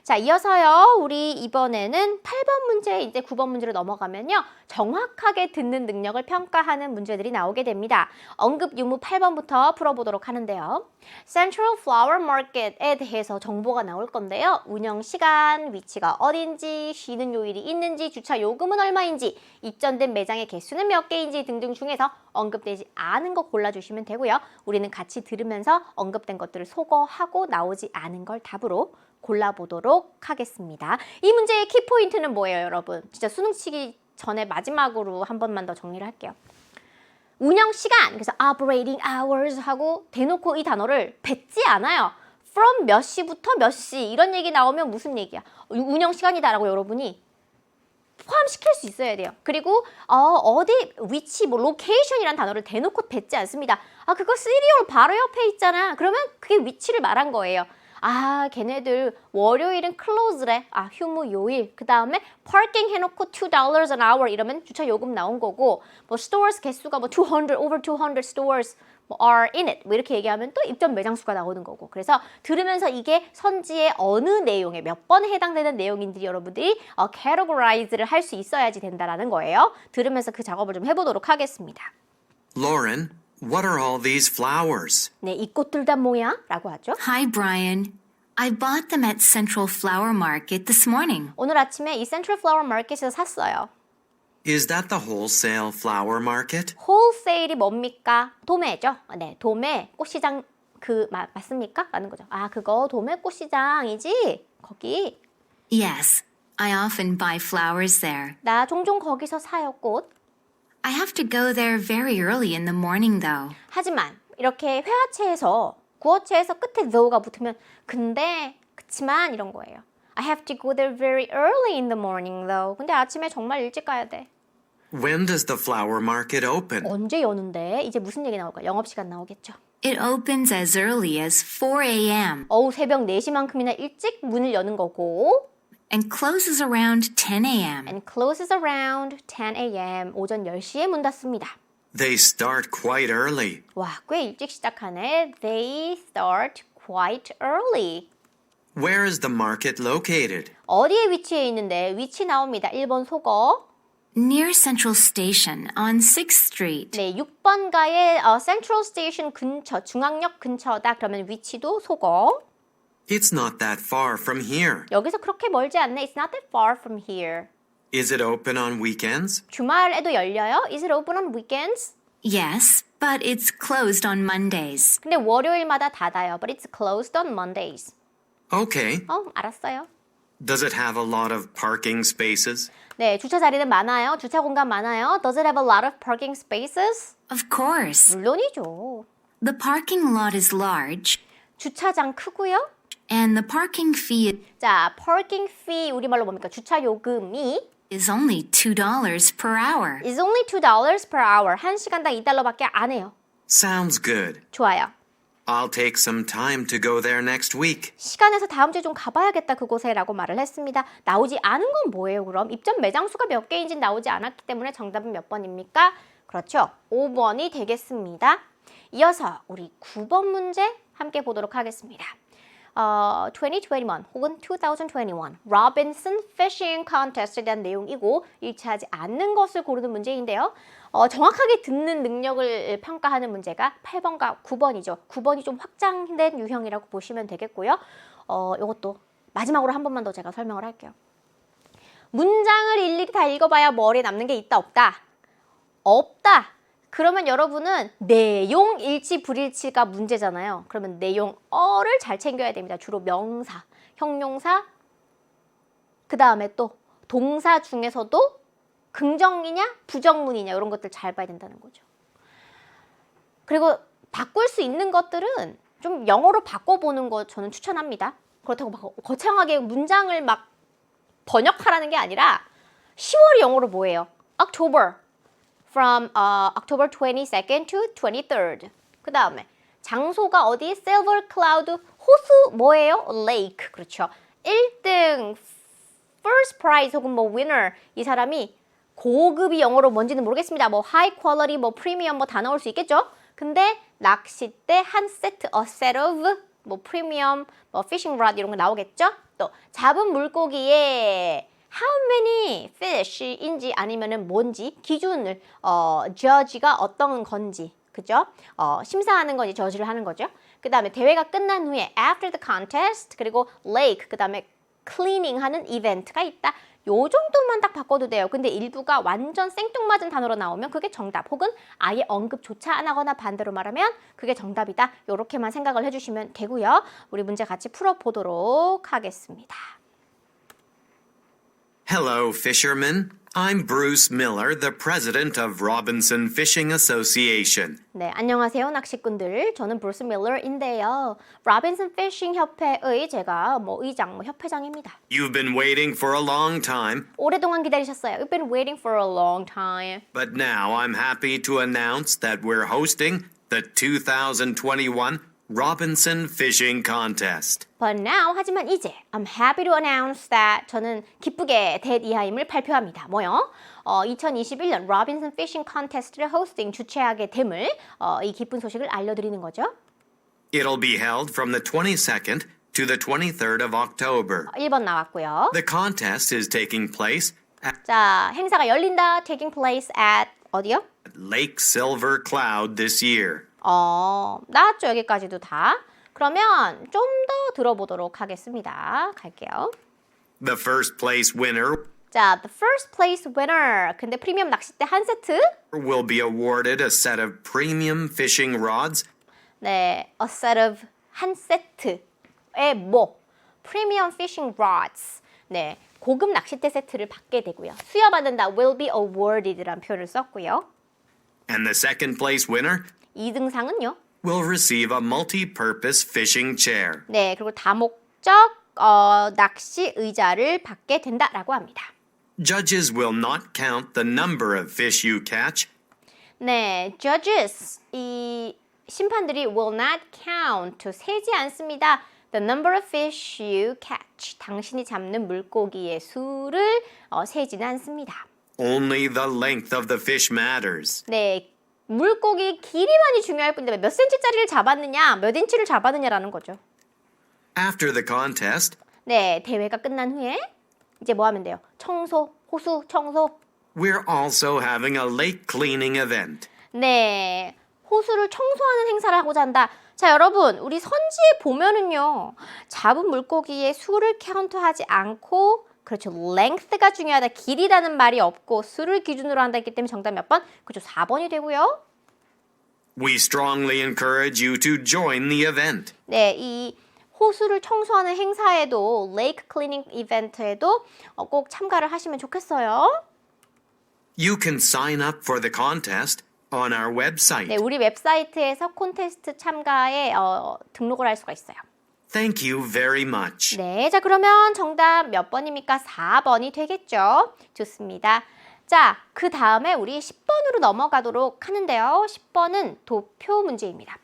자, 이어서요. 우리 이번에는 8번 문제, 이제 9번 문제로 넘어가면요. 정확하게 듣는 능력을 평가하는 문제들이 나오게 됩니다. 언급 유무 8번부터 풀어보도록 하는데요. Central Flower Market에 대해서 정보가 나올 건데요. 운영 시간, 위치가 어딘지, 쉬는 요일이 있는지, 주차 요금은 얼마인지, 입점된 매장의 개수는 몇 개인지 등등 중에서 언급되지 않은 거 골라주시면 되고요. 우리는 같이 들으면서 언급된 것들을 소거하고 나오지 않은 걸 답으로 골라보도록 하겠습니다. 이 문제의 키포인트는 뭐예요, 여러분? 진짜 수능 치기 전에 마지막으로 한 번만 더 정리를 할게요. 운영 시간, 그래서 operating hours 하고 대놓고 이 단어를 뱉지 않아요. from 몇 시부터 몇 시 이런 얘기 나오면 무슨 얘기야? 운영 시간이다라고 여러분이 포함시킬 수 있어야 돼요. 그리고 어디, 위치, location이란 단어를 대놓고 뱉지 않습니다. 그거 시리얼 바로 옆에 있잖아. 그러면 그게 위치를 말한 거예요. 걔네들 월요일은 close래. 휴무 요일. 그 다음에 parking 해놓고 $2 an hour 이러면 주차 요금 나온 거고, stores 개수가 200, over 200 stores are in it. 이렇게 얘기하면 또 입점 매장 수가 나오는 거고. 그래서 들으면서 이게 선지의 어느 내용에 몇 번에 해당되는 내용인지 여러분들이 categorize를 할 수 있어야지 된다라는 거예요. 들으면서 그 작업을 좀 해보도록 하겠습니다. Lauren, what are all these flowers? 네, 이 꽃들 다 뭐야? 라고 하죠. Hi, Brian. I bought them at Central Flower Market this morning. 오늘 아침에 이 Central Flower Market에서 샀어요. Is that the wholesale flower market? 홀세일이 뭡니까? 도매죠. 네, 도매 꽃시장 맞습니까? 라는 거죠. 그거 도매 꽃시장이지? 거기. Yes, I often buy flowers there. 나 종종 거기서 사요, 꽃. I have to go there very early in the morning, though. 하지만 이렇게 회화체에서 구어체에서 끝에 though가 붙으면 그치만 이런 거예요. I have to go there very early in the morning though. 근데 아침에 정말 일찍 가야 돼. When does the flower market open? 언제 여는데? 이제 무슨 얘기 나올까? 영업시간 나오겠죠. It opens as early as 4 a.m. 새벽 4시만큼이나 일찍 문을 여는 거고 and closes around 10 a.m. and closes around 10 a.m. 오전 10시에 문 닫습니다. They start quite early. 와, 꽤 일찍 시작하네. They start quite early. Where is the market located? 어디에 위치해 있는데? 위치 나옵니다. 1번 속어. Near Central Station on 6th Street. 네, 6번가의 Central Station 근처, 중앙역 근처다. 그러면 위치도 속어. It's not that far from here. 여기서 그렇게 멀지 않네. It's not that far from here. Is it open on weekends? 주말에도 열려요? Is it open on weekends? Yes, but it's closed on Mondays. 근데 월요일마다 닫아요. But it's closed on Mondays. Okay. 알았어요. Does it have a lot of parking spaces? 네, 주차 자리는 많아요. 주차 공간 많아요. Does it have a lot of parking spaces? Of course. 물론이죠. The parking lot is large, 주차장 크고요. and the parking fee 자, parking fee 우리말로 뭡니까? 주차 요금이 is only $2 per hour. is only $2 per hour. 1시간당 $2밖에 안 해요. Sounds good. 좋아요. I'll take some time to go there next week. 시간 내서 다음 주에 좀 가봐야겠다 그곳에 라고 말을 했습니다. 나오지 않은 건 뭐예요 그럼? 입점 매장 수가 몇 개인지 나오지 않았기 때문에 정답은 몇 번입니까? 그렇죠. 5번이 되겠습니다. 이어서 우리 9번 문제 함께 보도록 하겠습니다. 2021 혹은 2021 Robinson Fishing Contest에 대한 내용이고 일치하지 않는 것을 고르는 문제인데요. 정확하게 듣는 능력을 평가하는 문제가 8번과 9번이죠. 9번이 좀 확장된 유형이라고 보시면 되겠고요. 이것도 마지막으로 한 번만 더 제가 설명을 할게요. 문장을 일일이 다 읽어봐야 머리에 남는 게 있다 없다? 없다. 그러면 여러분은 내용 일치 불일치가 문제잖아요. 그러면 내용어를 잘 챙겨야 됩니다. 주로 명사, 형용사, 그 다음에 또 동사 중에서도 긍정이냐 부정문이냐 이런 것들 잘 봐야 된다는 거죠. 그리고 바꿀 수 있는 것들은 좀 영어로 바꿔보는 거 저는 추천합니다. 그렇다고 막 거창하게 문장을 막 번역하라는 게 아니라 10월이 영어로 뭐예요? October. From October 22nd to 23rd. 그 다음에 장소가 어디? Silver Cloud. 호수 뭐예요? Lake. 그렇죠. 1등 First Prize 혹은 뭐 Winner. 이 사람이 고급이 영어로 뭔지는 모르겠습니다. 뭐 High Quality, 뭐 Premium 뭐 다 나올 수 있겠죠? 근데 낚싯대 한 세트, a set of 뭐 Premium, 뭐 Fishing Rod 이런 거 나오겠죠? 또 잡은 물고기에 how many fish인지 아니면은 뭔지 기준을 judge가 어떤 건지 그죠? 심사하는 건지 저지를 하는 거죠. 그 다음에 대회가 끝난 후에 after the contest 그리고 lake 그 다음에 cleaning 하는 이벤트가 있다. 요 정도만 딱 바꿔도 돼요. 근데 일부가 완전 생뚱맞은 단어로 나오면 그게 정답 혹은 아예 언급조차 안 하거나 반대로 말하면 그게 정답이다. 요렇게만 생각을 해주시면 되고요. 우리 문제 같이 풀어보도록 하겠습니다. Hello, fishermen. I'm Bruce Miller, the president of Robinson Fishing Association. 네, 안녕하세요, 낚시꾼들. 저는 브루스 밀러인데요. 로빈슨 피싱 협회의 제가 의장, 협회장입니다. You've been waiting for a long time, 오랫동안 기다리셨어요. You've been waiting for a long time. but now I'm happy to announce that we're hosting the 2021 Robinson Fishing Contest. But now, 하지만 이제 I'm happy to announce that 저는 기쁘게 대이하임을 발표합니다. 뭐요? 2021년 로빈슨 피싱 컨테스트를 호스팅 주최하게 됨을 이 기쁜 소식을 알려드리는 거죠. It'll be held from the 22nd to the 23rd of October. 1번 나왔고요. The contest is taking place at 자, 행사가 열린다. Taking place at 어디요? Lake Silver Cloud this year. 나왔죠. 여기까지도 다. 그러면 좀 더 들어보도록 하겠습니다. 갈게요. The first place winner 자, the first place winner. 근데 프리미엄 낚싯대 한 세트. will be awarded a set of premium fishing rods 네, a set of 한 세트의 뭐? 프리미엄 피싱 rods. 네, 고급 낚싯대 세트를 받게 되고요. 수여받는다. will be awarded라는 표현을 썼고요. and the second place winner 2등상은요? will receive a multi-purpose fishing chair. 네, 그리고 다목적 낚시 의자를 받게 된다라고 합니다. Judges will not count the number of fish you catch. 네, judges, 이 심판들이 will not count, 세지 않습니다. The number of fish you catch, 당신이 잡는 물고기의 수를 세지는 않습니다. Only the length of the fish matters. 네, 물고기 길이만이 중요할 뿐인데 몇 센치짜리를 잡았느냐, 몇 인치를 잡았느냐라는 거죠. After the contest, 네, 대회가 끝난 후에 이제 뭐 하면 돼요? 청소, 호수 청소. we're also having a lake cleaning event. 네, 호수를 청소하는 행사를 하고자 한다. 자, 여러분, 우리 선지에 보면은요, 잡은 물고기의 수를 카운트하지 않고, 그렇죠, length가 중요하다, 길이라는 말이 없고 수를 기준으로 한다 했기 때문에 정답 몇 번? 그렇죠, 4번이 되고요. We strongly encourage you to join the event. 네, 이 호수를 청소하는 행사에도, lake cleaning 이벤트에도 꼭 참가를 하시면 좋겠어요. You can sign up for the contest on our website. 네, 우리 웹사이트에서 콘테스트 참가에 등록을 할 수가 있어요. Thank you very much. 네, 자 그러면 정답 몇 번입니까? 4번이 되겠죠. 좋습니다. 자, 그 다음에 우리 10번으로 넘어가도록 하는데요. 10번은 도표 문제입니다.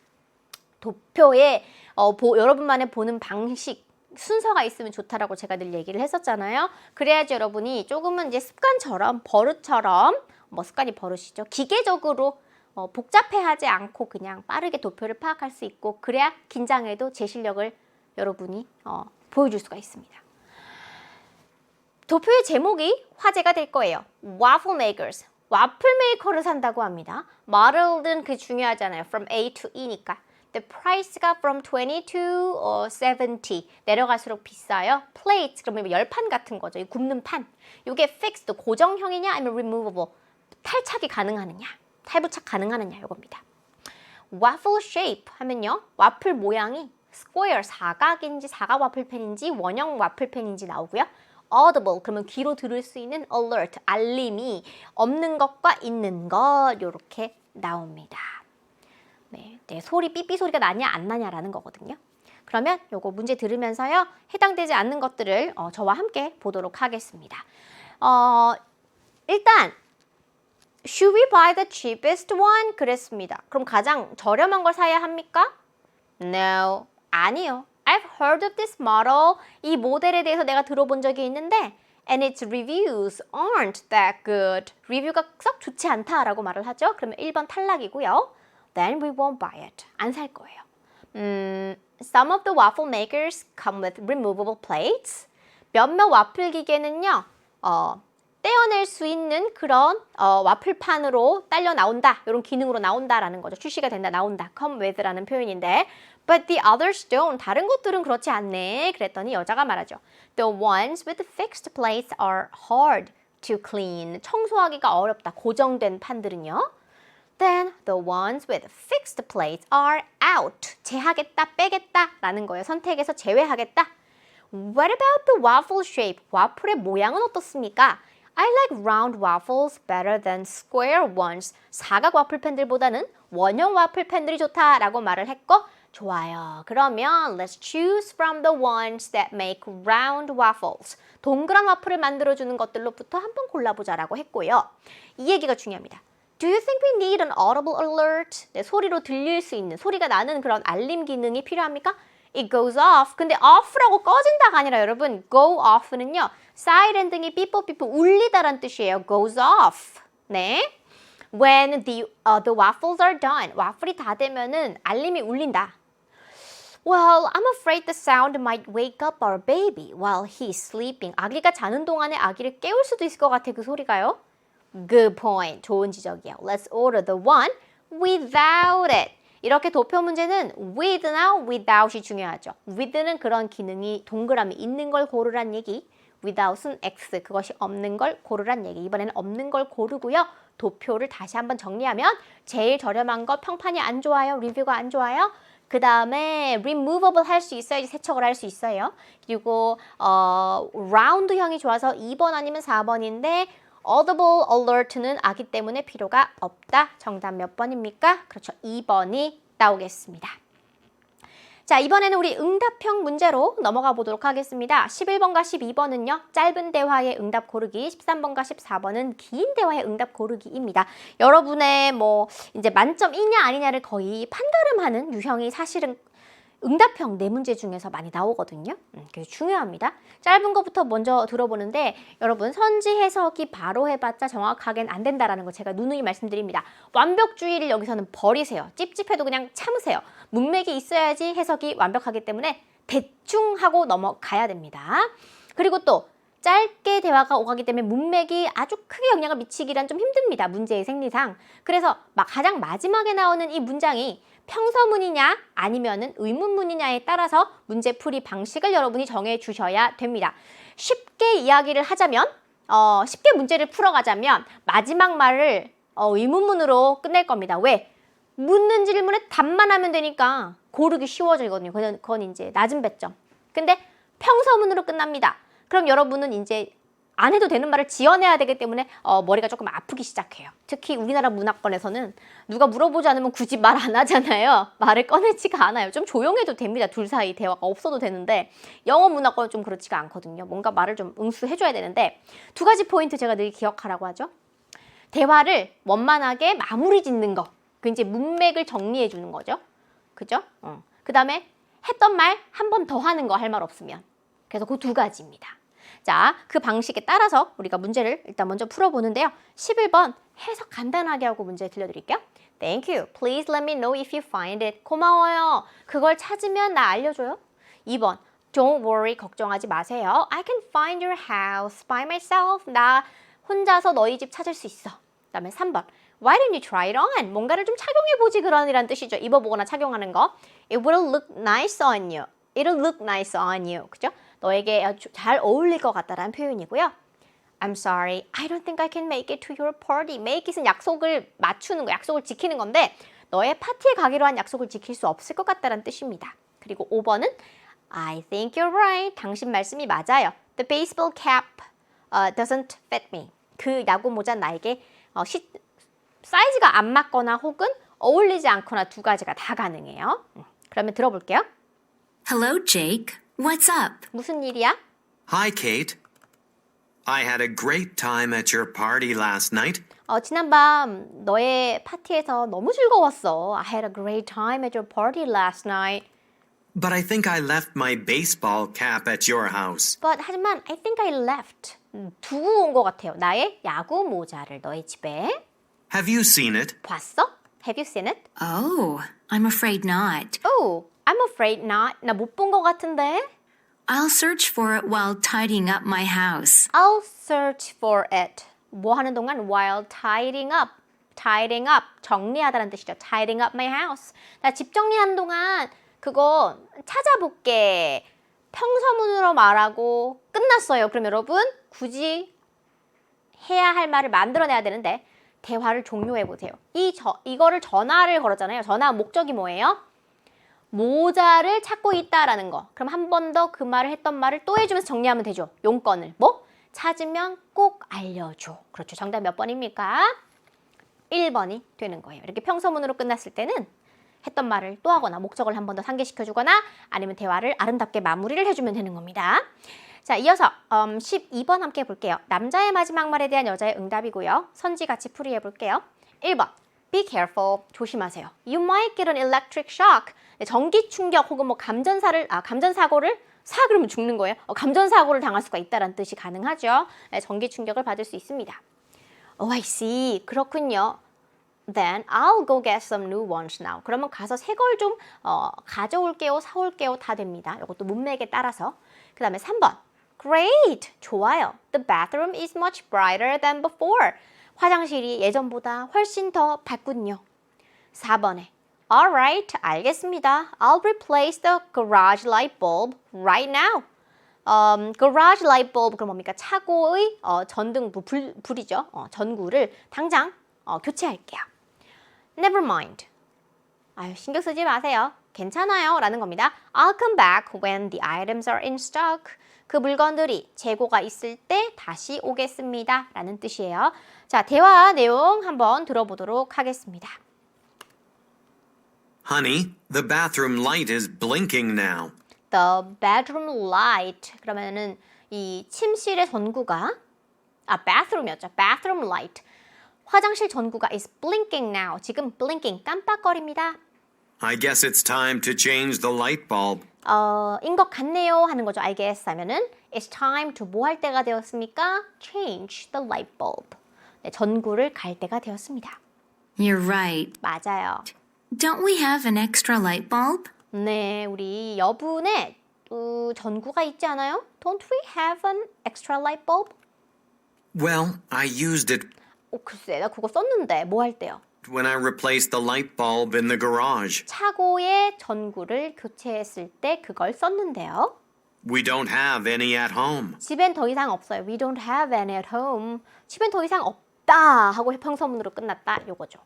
도표에 여러분만의 보는 방식, 순서가 있으면 좋다라고 제가 늘 얘기를 했었잖아요. 그래야지 여러분이 조금은 이제 습관처럼, 버릇처럼, 습관이 버릇이죠. 기계적으로 복잡해하지 않고 그냥 빠르게 도표를 파악할 수 있고, 그래야 긴장해도 제 실력을 여러분이 보여줄 수가 있습니다. 도표의 제목이 화제가 될 거예요. Waffle makers, 와플 메이커를 산다고 합니다. model은 그 중요하잖아요. From A to E니까. The price가 from 20 to 70 내려갈수록 비싸요. Plate 그러면 열판 같은 거죠. 이 굽는 판. 이게 fixed 고정형이냐 아니면 removable 탈착이 가능하느냐, 탈부착 가능하느냐 이겁니다. Waffle shape 하면요, 와플 모양이 square 사각인지 사각 와플펜인지 원형 와플펜인지 나오고요. Audible 그러면 귀로 들을 수 있는 alert 알림이 없는 것과 있는 것 이렇게 나옵니다. 네, 소리 삐삐 소리가 나냐 안 나냐라는 거거든요. 그러면 요거 문제 들으면서요, 해당되지 않는 것들을 저와 함께 보도록 하겠습니다. 일단 Should we buy the cheapest one? 그랬습니다. 그럼 가장 저렴한 걸 사야 합니까? No, 아니요. I've heard of this model. 이 모델에 대해서 내가 들어본 적이 있는데 and its reviews aren't that good. 리뷰가 썩 좋지 않다라고 말을 하죠. 그러면 1번 탈락이고요. Then we won't buy it. 안 살 거예요. Some of the waffle makers come with removable plates. 몇몇 와플 기계는요, 떼어낼 수 있는 그런 와플판으로 딸려 나온다. 이런 기능으로 나온다라는 거죠. 출시가 된다, 나온다. come with라는 표현인데 But the others don't. 다른 것들은 그렇지 않네. 그랬더니 여자가 말하죠. The ones with fixed plates are hard to clean. 청소하기가 어렵다. 고정된 판들은요. Then the ones with fixed plates are out. 제하겠다, 빼겠다 라는 거예요. 선택에서 제외하겠다. What about the waffle shape? 와플의 모양은 어떻습니까? I like round waffles better than square ones. 사각 와플팬들보다는 원형 와플팬들이 좋다라고 말을 했고, 좋아요. 그러면 let's choose from the ones that make round waffles. 동그란 와플을 만들어주는 것들로부터 한번 골라보자라고 했고요. 이 얘기가 중요합니다. Do you think we need an audible alert? 네, 소리로 들릴 수 있는, 소리가 나는 그런 알림 기능이 필요합니까? It goes off. 근데 off라고 꺼진다가 아니라 여러분, go off는요, 사이렌 등이 삐뽀삐뽀 울리다란 뜻이에요. goes off. 네. When the waffles are done. 와플이 다 되면은 알림이 울린다. Well, I'm afraid the sound might wake up our baby while he's sleeping. 아기가 자는 동안에 아기를 깨울 수도 있을 것 같아, 그 소리가요. Good point. 좋은 지적이에요. Let's order the one without it. 이렇게 도표 문제는 with나 without이 중요하죠. with는 그런 기능이 동그라미 있는 걸 고르란 얘기. without은 X, 그것이 없는 걸 고르란 얘기. 이번에는 없는 걸 고르고요. 도표를 다시 한번 정리하면 제일 저렴한 거 평판이 안 좋아요. 리뷰가 안 좋아요. 그 다음에 removable 할 수 있어야지 세척을 할 수 있어요. 그리고 round형이 좋아서 2번 아니면 4번인데 audible alert는 아기 때문에 필요가 없다. 정답 몇 번입니까? 그렇죠. 2번이 나오겠습니다. 자, 이번에는 우리 응답형 문제로 넘어가 보도록 하겠습니다. 11번과 12번은요. 짧은 대화의 응답 고르기, 13번과 14번은 긴 대화의 응답 고르기입니다. 여러분의 이제 만점이냐 아니냐를 거의 판가름하는 유형이 사실은 응답형 4문제 중에서 많이 나오거든요. 그게 중요합니다. 짧은 것부터 먼저 들어보는데 여러분 선지 해석이 바로 해봤자 정확하게는 안 된다라는 거 제가 누누이 말씀드립니다. 완벽주의를 여기서는 버리세요. 찝찝해도 그냥 참으세요. 문맥이 있어야지 해석이 완벽하기 때문에 대충 하고 넘어가야 됩니다. 그리고 또 짧게 대화가 오가기 때문에 문맥이 아주 크게 영향을 미치기란 좀 힘듭니다. 문제의 생리상. 그래서 가장 마지막에 나오는 이 문장이 평서문이냐 아니면은 의문문이냐에 따라서 문제풀이 방식을 여러분이 정해 주셔야 됩니다. 쉽게 이야기를 하자면 쉽게 문제를 풀어가자면 마지막 말을 의문문으로 끝낼 겁니다. 왜? 묻는 질문에 답만 하면 되니까 고르기 쉬워지거든요. 그건 이제 낮은 배점. 근데 평서문으로 끝납니다. 그럼 여러분은 이제 안 해도 되는 말을 지어내야 되기 때문에 머리가 조금 아프기 시작해요. 특히 우리나라 문화권에서는 누가 물어보지 않으면 굳이 말 안 하잖아요. 말을 꺼내지가 않아요. 좀 조용해도 됩니다. 둘 사이 대화가 없어도 되는데 영어 문화권은 좀 그렇지가 않거든요. 뭔가 말을 좀 응수해줘야 되는데 2가지 포인트 제가 늘 기억하라고 하죠. 대화를 원만하게 마무리 짓는 거. 그 이제 문맥을 정리해 주는 거죠. 그죠? 그 다음에 했던 말 한 번 더 하는 거 할 말 없으면. 그래서 그 2가지입니다. 자, 그 방식에 따라서 우리가 문제를 일단 먼저 풀어보는데요. 11번 해석 간단하게 하고 문제 들려드릴게요. Thank you. Please let me know if you find it. 고마워요. 그걸 찾으면 나 알려줘요. 2번 Don't worry. 걱정하지 마세요. I can find your house by myself. 나 혼자서 너희 집 찾을 수 있어. 그 다음에 3번 Why don't you try it on? 뭔가를 좀 착용해보지 그러니란 뜻이죠. 입어보거나 착용하는 거. It will look nice on you. It'll look nice on you. 그죠? 너에게 잘 어울릴 것 같다라는 표현이고요. I'm sorry, I don't think I can make it to your party. Make it은 약속을 맞추는 거, 약속을 지키는 건데 너의 파티에 가기로 한 약속을 지킬 수 없을 것 같다라는 뜻입니다. 그리고 5번은 I think you're right. 당신 말씀이 맞아요. The baseball cap doesn't fit me. 그 야구 모자 나에게 사이즈가 안 맞거나 혹은 어울리지 않거나 2가지가 다 가능해요. 그러면 들어볼게요. Hello, Jake. What's up? 무슨 일이야? Hi, Kate. I had a great time at your party last night. 지난밤 너의 파티에서 너무 즐거웠어. I had a great time at your party last night. But I think I left my baseball cap at your house. 하지만 I think I left. 두고 온 것 같아요. 나의 야구 모자를 너의 집에. Have you seen it? 봤어? Have you seen it? Oh, I'm afraid not. Oh, I'm afraid not. 나 못 본 것 같은데. I'll search for it while tidying up my house. I'll search for it. 뭐 하는 동안 while tidying up. tidying up. 정리하다는 뜻이죠. tidying up my house. 나 집 정리하는 동안 그거 찾아볼게. 평서문으로 말하고 끝났어요. 그럼 여러분 굳이 해야 할 말을 만들어내야 되는데 대화를 종료해 보세요. 이거를 전화를 걸었잖아요. 전화 목적이 뭐예요? 모자를 찾고 있다라는 거. 그럼 한 번 더 그 말을 했던 말을 또 해주면서 정리하면 되죠. 용건을. 찾으면 꼭 알려줘. 그렇죠. 정답 몇 번입니까? 1번이 되는 거예요. 이렇게 평서문으로 끝났을 때는 했던 말을 또 하거나 목적을 한 번 더 상기시켜주거나 아니면 대화를 아름답게 마무리를 해주면 되는 겁니다. 자, 이어서 12번 함께 해볼게요. 남자의 마지막 말에 대한 여자의 응답이고요. 선지 같이 풀이해 볼게요. 1번 Be careful. 조심하세요. You might get an electric shock. 전기 충격 혹은 감전사고를 그러면 죽는 거예요. 감전사고를 당할 수가 있다는 뜻이 가능하죠. 전기 충격을 받을 수 있습니다. Oh, I see. 그렇군요. Then I'll go get some new ones now. 그러면 가서 새 걸 좀 가져올게요, 사올게요 다 됩니다. 이것도 문맥에 따라서. 그 다음에 3번. Great. 좋아요. The bathroom is much brighter than before. 화장실이 예전보다 훨씬 더 밝군요. 4번에 Alright, 알겠습니다. I'll replace the garage light bulb right now. garage light bulb 그럼 뭡니까? 차고의 전등부 불이죠. 전구를 당장 교체할게요. Never mind. 신경 쓰지 마세요. 괜찮아요. 라는 겁니다. I'll come back when the items are in stock. 그 물건들이 재고가 있을 때 다시 오겠습니다. 라는 뜻이에요. 자, 대화 내용 한번 들어보도록 하겠습니다. Honey, the bathroom light is blinking now. The bedroom light. 그러면은 이 침실의 전구가 bathroom이었죠. Bathroom light. 화장실 전구가 is blinking now. 지금 blinking 깜빡거립니다. I guess it's time to change the light bulb. 인 것 같네요 하는 거죠. I guess 하면은 it's time to 뭐 할 때가 되었습니까? Change the light bulb. 네, 전구를 갈 때가 되었습니다. You're right. 맞아요. Don't we have an extra light bulb? 네, 우리 여분에 전구가 있지 않아요? Don't we have an extra light bulb? Well, I used it 글쎄, 나 그거 썼는데 뭐 할 때요? when I replaced the light bulb in the garage. 차고에 전구를 교체했을 때 그걸 썼는데요. We don't have any at home. 집엔 더 이상 없어요. We don't have any at home. 집엔 더 이상 없다 하고 형성문으로 끝났다 요거죠.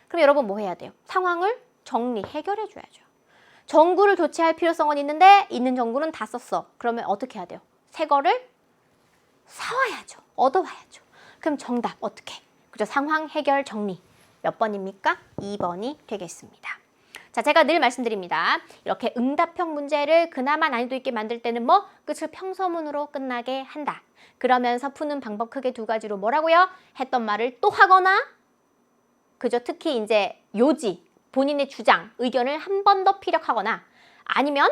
그럼 여러분 뭐 해야 돼요? 상황을 정리, 해결해 줘야죠. 전구를 교체할 필요성은 있는데 있는 전구는 다 썼어. 그러면 어떻게 해야 돼요? 새 거를 사와야죠. 얻어와야죠. 그럼 정답 어떻게? 그죠? 상황 해결 정리. 몇 번입니까? 2번이 되겠습니다. 자, 제가 늘 말씀드립니다. 이렇게 응답형 문제를 그나마 난이도 있게 만들 때는 뭐? 끝을 평서문으로 끝나게 한다. 그러면서 푸는 방법 크게 두 가지로 뭐라고요? 했던 말을 또 하거나 그죠? 특히 이제 요지, 본인의 주장, 의견을 한 번 더 피력하거나 아니면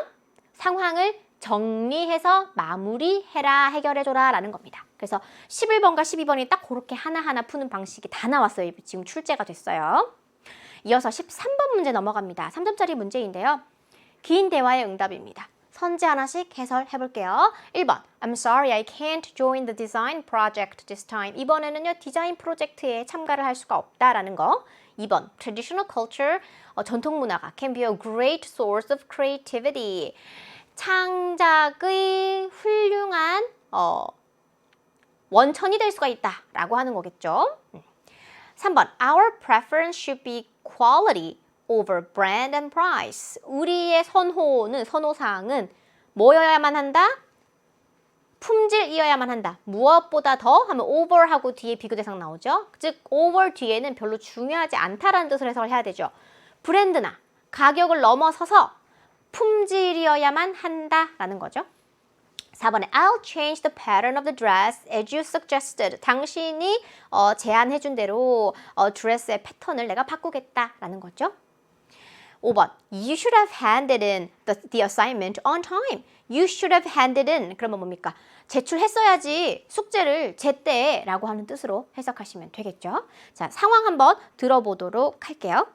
상황을 정리해서 마무리해라, 해결해줘라 라는 겁니다. 그래서 11번과 12번이 딱 그렇게 하나하나 푸는 방식이 다 나왔어요. 지금 출제가 됐어요. 이어서 13번 문제 넘어갑니다. 3점짜리 문제인데요. 긴 대화의 응답입니다. 선지 하나씩 해설해 볼게요. 1번 I'm sorry I can't join the design project this time. 이번에는요 디자인 프로젝트에 참가를 할 수가 없다라는 거. 2번 traditional culture 전통 문화가 can be a great source of creativity. 창작의 훌륭한 원천이 될 수가 있다라고 하는 거겠죠. 3번 Our preference should be quality over brand and price. 우리의 선호사항은 뭐여야만 한다? 품질이어야만 한다. 무엇보다 더 하면 over하고 뒤에 비교대상 나오죠. 즉 over 뒤에는 별로 중요하지 않다라는 뜻을 해석을 해야 되죠. 브랜드나 가격을 넘어서서 품질이어야만 한다라는 거죠. 4번에 I'll change the pattern of the dress as you suggested. 당신이 제안해준 대로 드레스의 패턴을 내가 바꾸겠다라는 거죠. 5번 You should have handed in the assignment on time. You should have handed in. 그러면 뭡니까? 제출했어야지 숙제를 제때라고 하는 뜻으로 해석하시면 되겠죠. 자, 상황 한번 들어보도록 할게요.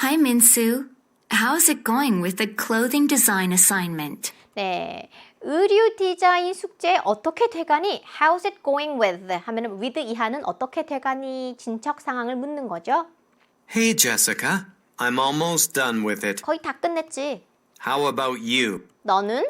Hi, Minsu. How's it going with the clothing design assignment? 네, 의류 디자인 숙제 어떻게 돼가니? How's it going with? 하면은 with 이하는 어떻게 돼가니? 진척 상황을 묻는 거죠. Hey, Jessica. I'm almost done with it. 거의 다 끝냈지. How about you? 너는?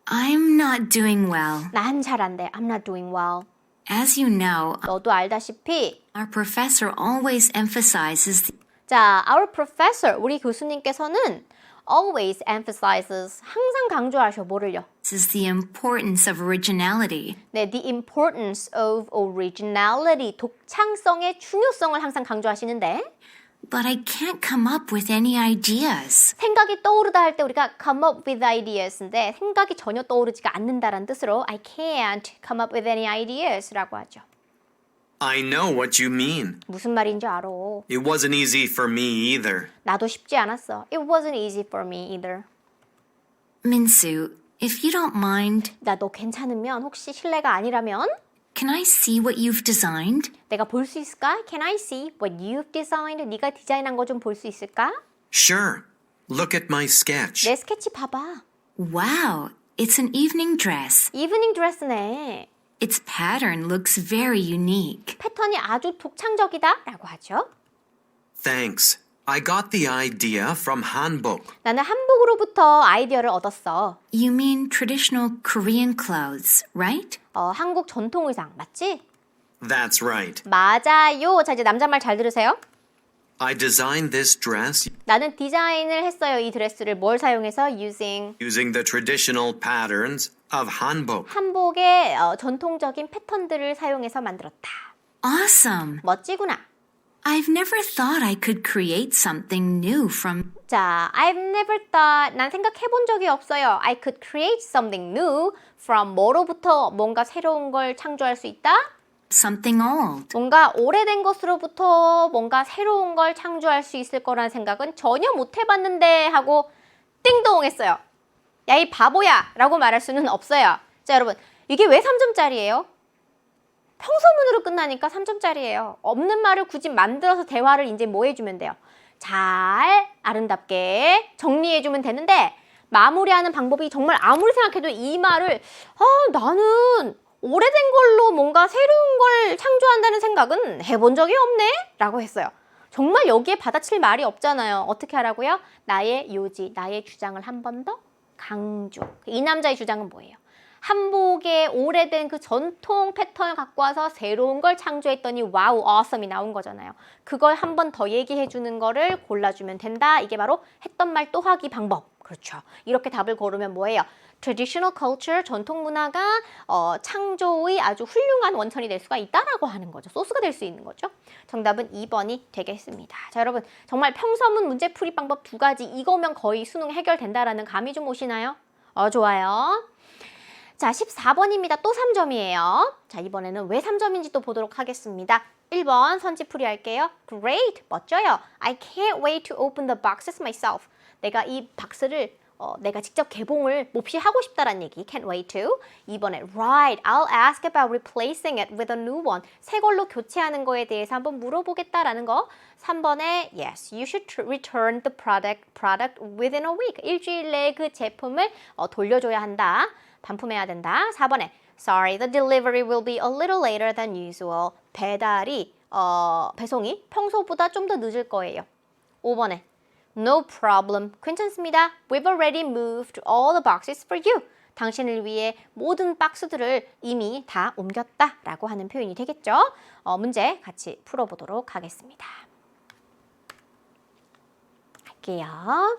I'm not doing well. 난 잘 안 돼. I'm not doing well. As you know, 너도 알다시피 our professor always emphasizes 자, our professor, 우리 교수님께서는 always emphasizes, 항상 강조하셔. 뭐를요? the importance of originality. 네, the importance of originality, 독창성의 중요성을 항상 강조하시는데 But I can't come up with any ideas. 생각이 떠오르다 할 때 우리가 come up with ideas인데 생각이 전혀 떠오르지가 않는다라는 뜻으로 I can't come up with any ideas라고 하죠. I know what you mean. 무슨 말인지 알아. It wasn't easy for me either. 나도 쉽지 않았어. It wasn't easy for me either. Minsu, if you don't mind, 나 너 괜찮으면 혹시 실례가 아니라면 can I see what you've designed? 내가 볼 수 있을까? Can I see what you've designed? 네가 디자인한 거 좀 볼 수 있을까? Sure. Look at my sketch. 내 스케치 봐봐. Wow, it's an evening dress. 이브닝 드레스네. Its pattern looks very unique. 패턴이 아주 독창적이다 라고 하죠. Thanks. I got the idea from Hanbok. 나는 한복으로부터 아이디어를 얻었어. You mean traditional Korean clothes, right? 한국 전통 의상 맞지? That's right. 맞아요. 자, 이제 남자 말 잘 들으세요. I designed this dress 나는 디자인을 했어요. 이 드레스를 뭘 사용해서 using using the traditional patterns of Hanbok. 한복의 전통적인 패턴들을 사용해서 만들었다. Awesome. 멋지구나. I've never thought I could create something new from 자, I've never thought, 난 생각해본 적이 없어요. I could create something new from 뭐로부터 뭔가 새로운 걸 창조할 수 있다? something old. 뭔가 오래된 것으로부터 뭔가 새로운 걸 창조할 수 있을 거라는 생각은 전혀 못 해봤는데 하고 띵동 했어요. 야, 이 바보야! 라고 말할 수는 없어요. 자, 여러분, 이게 왜 3점짜리예요? 평소문으로 끝나니까 3점짜리예요. 없는 말을 굳이 만들어서 대화를 이제 뭐 해주면 돼요? 잘, 아름답게 정리해주면 되는데 마무리하는 방법이 정말 아무리 생각해도 이 말을 나는 오래된 걸로 뭔가 새로운 걸 창조한다는 생각은 해본 적이 없네? 라고 했어요. 정말 여기에 받아칠 말이 없잖아요. 어떻게 하라고요? 나의 요지, 나의 주장을 한 번 더 강조. 이 남자의 주장은 뭐예요? 한복의 오래된 그 전통 패턴을 갖고 와서 새로운 걸 창조했더니 와우, awesome이 나온 거잖아요. 그걸 한 번 더 얘기해 주는 거를 골라주면 된다. 이게 바로 했던 말 또 하기 방법. 그렇죠. 이렇게 답을 고르면 뭐예요? traditional culture, 전통 문화가 창조의 아주 훌륭한 원천이 될 수가 있다라고 하는 거죠. 소스가 될 수 있는 거죠. 정답은 2번이 되겠습니다. 자, 여러분 정말 평서문 문제풀이 방법 2가지 이거면 거의 수능 해결된다라는 감이 좀 오시나요? 좋아요. 자, 14번입니다. 또 3점이에요. 자, 이번에는 왜 3점인지 또 보도록 하겠습니다. 1번 선지풀이 할게요. Great! 멋져요. I can't wait to open the boxes myself. 내가 이 박스를 내가 직접 개봉을 몹시 하고 싶다라는 얘기. Can't wait to. 2번에 Right, I'll ask about replacing it with a new one. 새 걸로 교체하는 거에 대해서 한번 물어보겠다라는 거. 3번에 Yes, you should return the product within a week. 일주일 내에 그 제품을 돌려줘야 한다. 반품해야 된다. 4번에 Sorry, the delivery will be a little later than usual. 배송이 평소보다 좀 더 늦을 거예요. 5번에 No problem. 괜찮습니다. We've already moved all the boxes for you. 당신을 위해 모든 박스들을 이미 다 옮겼다 라고 하는 표현이 되겠죠. 문제 같이 풀어보도록 하겠습니다. 할게요.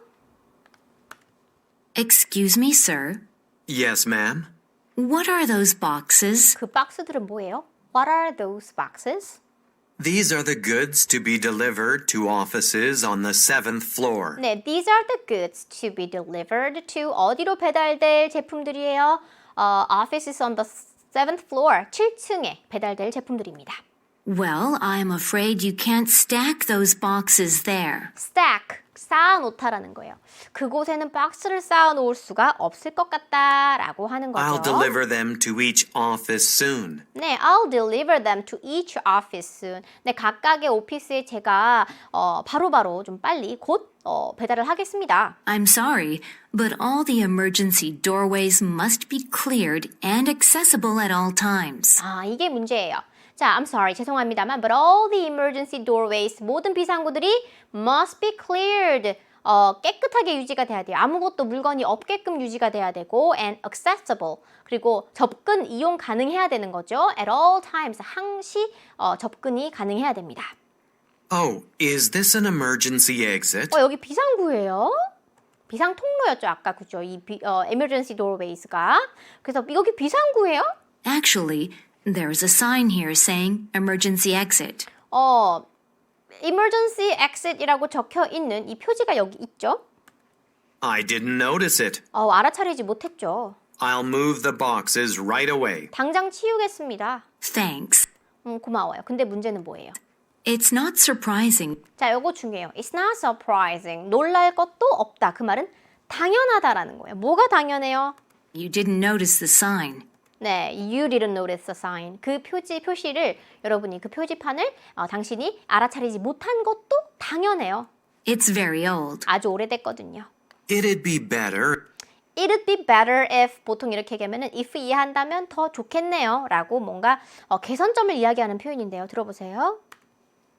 Excuse me, sir. Yes, ma'am. What are those boxes? 그 박스들은 뭐예요? What are those boxes? These are the goods to be delivered to offices on the 7th floor. 네, these are the goods to be delivered to 어디로 배달될 제품들이에요? Offices on the 7th floor, 7층에 배달될 제품들입니다. Well, I'm afraid you can't stack those boxes there. stack, 쌓아놓다라는 거예요. 그곳에는 박스를 쌓아놓을 수가 없을 것 같다라고 하는 거죠. I'll deliver them to each office soon. 네, I'll deliver them to each office soon. 네, 각각의 오피스에 제가 바로바로 좀 빨리 곧 배달을 하겠습니다. I'm sorry, but all the emergency doorways must be cleared and accessible at all times. 이게 문제예요. 자, I'm sorry, 죄송합니다만, but all the emergency doorways, 모든 비상구들이 must be cleared. 깨끗하게 유지가 돼야 돼요. 아무것도 물건이 없게끔 유지가 돼야 되고 and accessible. 그리고 접근, 이용 가능해야 되는 거죠. at all times, 항시 접근이 가능해야 됩니다. Oh, is this an emergency exit? 여기 비상구예요. 비상 통로였죠, 아까 그죠? 이 emergency doorways가. 그래서 여기 비상구예요? Actually, there's a sign here saying emergency exit. emergency exit이라고 적혀 있는 이 표지가 여기 있죠? I didn't notice it. 알아차리지 못했죠. I'll move the boxes right away. 당장 치우겠습니다. Thanks. 고마워요. 근데 문제는 뭐예요? It's not surprising. 자, 요거 중요해요. It's not surprising. 놀랄 것도 없다. 그 말은 당연하다라는 거예요. 뭐가 당연해요? You didn't notice the sign. 네, you didn't notice the sign. 그 표시를 여러분이 그 표지판을 당신이 알아차리지 못한 것도 당연해요. It's very old. 아주 오래됐거든요. It'd be better. It'd be better if 보통 이렇게 얘기하면은 if 이해한다면 더 좋겠네요 라고 뭔가 개선점을 이야기하는 표현인데요. 들어보세요.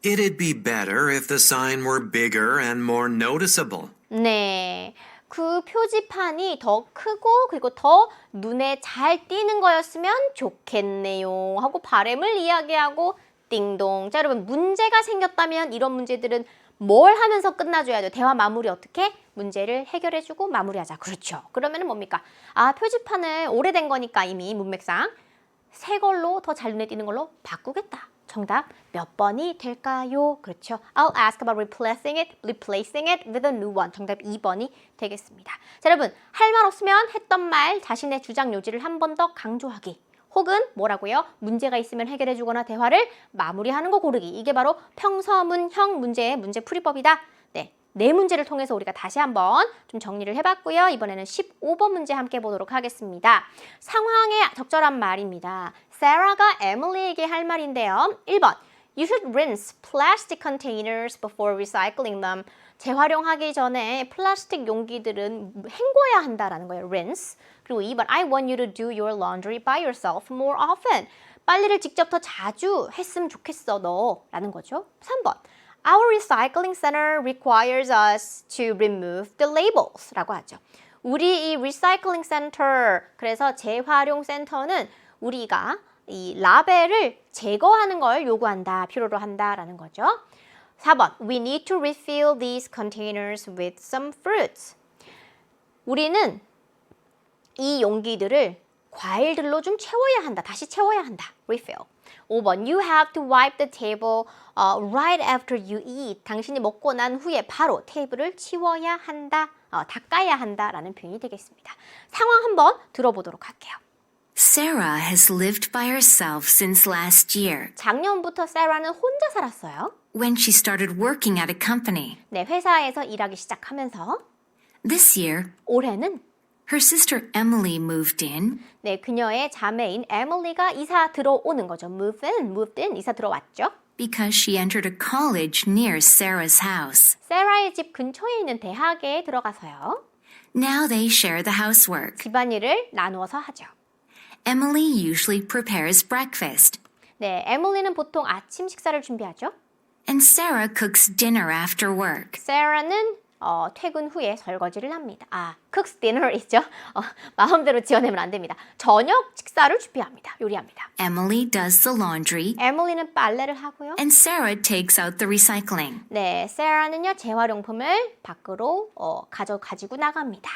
It'd be better if the sign were bigger and more noticeable. 네, 그 표지판이 더 크고 그리고 더 눈에 잘 띄는 거였으면 좋겠네요 하고 바람을 이야기하고 띵동. 자, 여러분 문제가 생겼다면 이런 문제들은 뭘 하면서 끝나줘야 돼요? 대화 마무리 어떻게? 문제를 해결해주고 마무리하자. 그렇죠. 그러면은 뭡니까? 표지판은 오래된 거니까 이미 문맥상 새 걸로 더 잘 눈에 띄는 걸로 바꾸겠다. 정답 몇 번이 될까요? 그렇죠. I'll ask about replacing it with a new one. 정답 2번이 되겠습니다. 자, 여러분 할 말 없으면 했던 말 자신의 주장 요지를 한 번 더 강조하기. 혹은 뭐라고요? 문제가 있으면 해결해 주거나 대화를 마무리하는 거 고르기. 이게 바로 평서문형 문제의 문제풀이법이다. 네 문제를 통해서 우리가 다시 한번 좀 정리를 해봤고요. 이번에는 15번 문제 함께 보도록 하겠습니다. 상황에 적절한 말입니다. Sarah가 Emily에게 할 말인데요. 1번 You should rinse plastic containers before recycling them. 재활용하기 전에 플라스틱 용기들은 헹궈야 한다라는 거예요. rinse. 그리고 2번 I want you to do your laundry by yourself more often. 빨래를 직접 더 자주 했으면 좋겠어 너라는 거죠. 3번 Our recycling center requires us to remove the labels 라고 하죠. 우리 이 recycling center, 그래서 재활용 센터는 우리가 이 라벨을 제거하는 걸 요구한다, 필요로 한다라는 거죠. 4번, we need to refill these containers with some fruits. 우리는 이 용기들을 과일들로 좀 채워야 한다, 다시 채워야 한다, refill. 5번, you have to wipe the table right after you eat. 당신이 먹고 난 후에 바로 테이블을 치워야 한다, 닦아야 한다라는 표현이 되겠습니다. 상황 한번 들어보도록 할게요. Sarah has lived by herself since last year 작년부터 세라는 혼자 살았어요. when she started working at a company. 네, 회사에서 일하기 시작하면서 This year, 올해는 her sister Emily moved in, 네, 그녀의 자매인 에밀리가 이사 들어오는 거죠. moved in, 이사 들어왔죠. because she entered a college near Sarah's house. 세라의 집 근처에 있는 대학에 들어가서요. Now they share the housework. 집안일을 나누어서 하죠. Emily usually prepares breakfast, 네, 에밀리는 보통 아침 식사를 준비하죠. and Sarah cooks dinner after work. 세라는 퇴근 후에 설거지를 합니다. cooks dinner 있죠? 마음대로 지어내면 안 됩니다. 저녁 식사를 준비합니다. 요리합니다. Emily does the laundry, 에밀리는 빨래를 하고요. and Sarah takes out the recycling. 네, 세라는요 재활용품을 밖으로 가지고 나갑니다.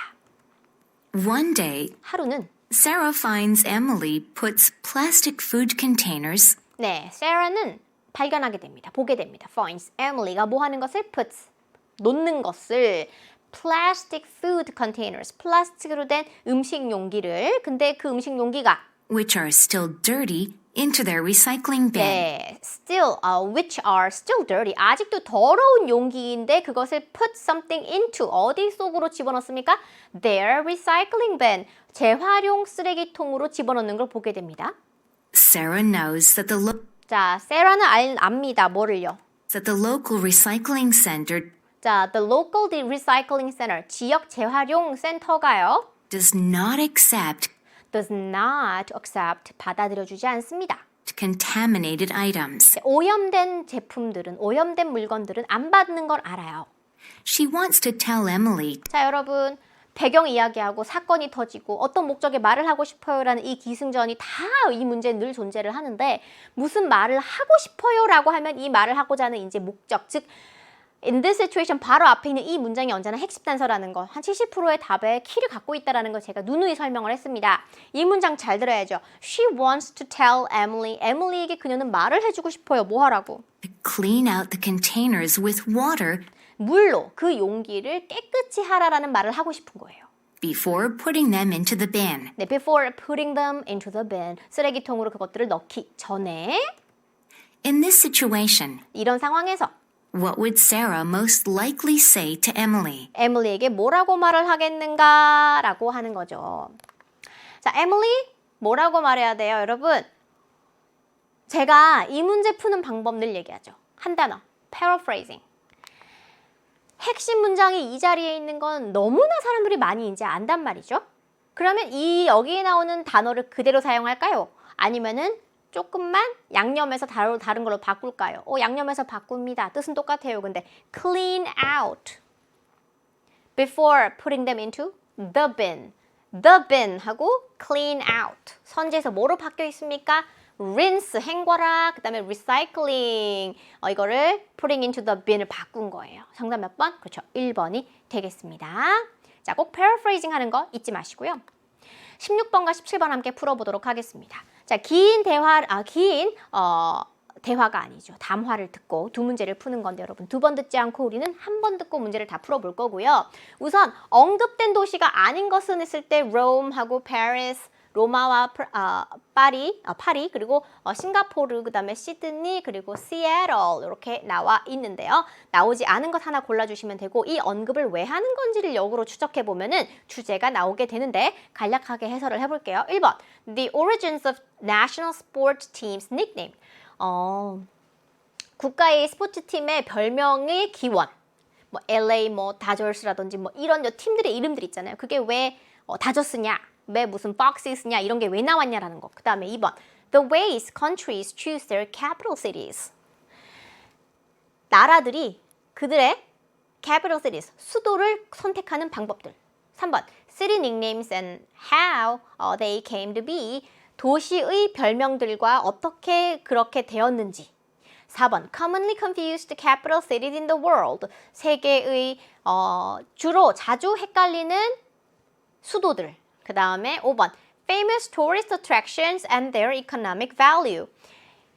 One day, 하루는 Sarah finds Emily puts plastic food containers 네, 세라는 발견하게 됩니다. 보게 됩니다. finds Emily가 뭐 하는 것을 puts 놓는 것을 plastic food containers 플라스틱으로 된 음식 용기를 근데 그 음식 용기가 which are still dirty, into their recycling bin. 네, which are still dirty. 아직도 더러운 용기인데 그것을 put something into 어디 속으로 집어넣습니까? Their recycling bin. 재활용 쓰레기통으로 집어넣는 걸 보게 됩니다. Sarah knows that 자, 세라는 압니다. 뭐를요? the local recycling center 자, the local recycling center. 지역 재활용 센터가요. does not accept does not accept. 받아들여주지 않습니다. contaminated items. 오염된 제품들은, 오염된 물건들은 안 받는 걸 알아요. She wants to tell Emily 자, 여러분 배경 이야기하고 사건이 터지고 어떤 목적에 말을 하고 싶어요라는 이 기승전이 다 이 문제는 늘 존재를 하는데 무슨 말을 하고 싶어요라고 하면 이 말을 하고자 하는 이제 목적, 즉 in this situation 바로 앞에 있는 이 문장이 언제나 핵심 단서라는 거, 한 70%의 답의 키를 갖고 있다는 걸 제가 누누이 설명을 했습니다. 이 문장 잘 들어야죠. She wants to tell Emily. 에밀리에게 그녀는 말을 해주고 싶어요. 뭐 하라고? to clean out the containers with water 물로 그 용기를 깨끗이 하라라는 말을 하고 싶은 거예요. before putting them into the bin. 네, before putting them into the bin. 쓰레기통으로 그것들을 넣기 전에 In this situation, 이런 상황에서 what would Sarah most likely say to Emily? 에밀리에게 뭐라고 말을 하겠는가라고 하는 거죠. 자, 에밀리 뭐라고 말해야 돼요, 여러분? 제가 이 문제 푸는 방법 늘 얘기하죠. 한 단어, paraphrasing. 핵심 문장이 이 자리에 있는 건 너무나 사람들이 많이 이제 안단 말이죠. 그러면 이 여기에 나오는 단어를 그대로 사용할까요? 아니면은 조금만 양념해서 다른 걸로 바꿀까요? 양념해서 바꿉니다. 뜻은 똑같아요. 근데 clean out before putting them into the bin. the bin 하고 clean out. 선지에서 뭐로 바뀌어 있습니까? rinse, 헹궈라. 그 다음에 recycling, 이거를 putting into the bin을 바꾼 거예요. 정답 몇 번? 그렇죠. 1번이 되겠습니다. 자, 꼭 paraphrasing 하는 거 잊지 마시고요. 16번과 17번 함께 풀어보도록 하겠습니다. 자, 긴 대화가 아니죠. 담화를 듣고 두 문제를 푸는 건데 여러분 두 번 듣지 않고 우리는 한 번 듣고 문제를 다 풀어볼 거고요. 우선 언급된 도시가 아닌 것은 했을 때 Rome하고 Paris, 로마와 파리 그리고 싱가포르 그다음에 시드니 그리고 시애틀 이렇게 나와 있는데요. 나오지 않은 것 하나 골라주시면 되고 이 언급을 왜 하는 건지를 역으로 추적해 보면은 주제가 나오게 되는데 간략하게 해설을 해볼게요. 1번 The origins of national sport teams nickname 국가의 스포츠팀의 별명의 기원 뭐 LA 뭐 다저스라든지 뭐 이런 팀들의 이름들 있잖아요. 그게 왜 다저스냐 왜 무슨 박시스냐 이런 게 왜 나왔냐라는 거. 그 다음에 2번 The ways countries choose their capital cities 나라들이 그들의 capital cities 수도를 선택하는 방법들. 3번 City nicknames and how they came to be 도시의 별명들과 어떻게 그렇게 되었는지. 4번 Commonly confused capital cities in the world 세계의 주로 자주 헷갈리는 수도들. 그 다음에 5번 Famous tourist attractions and their economic value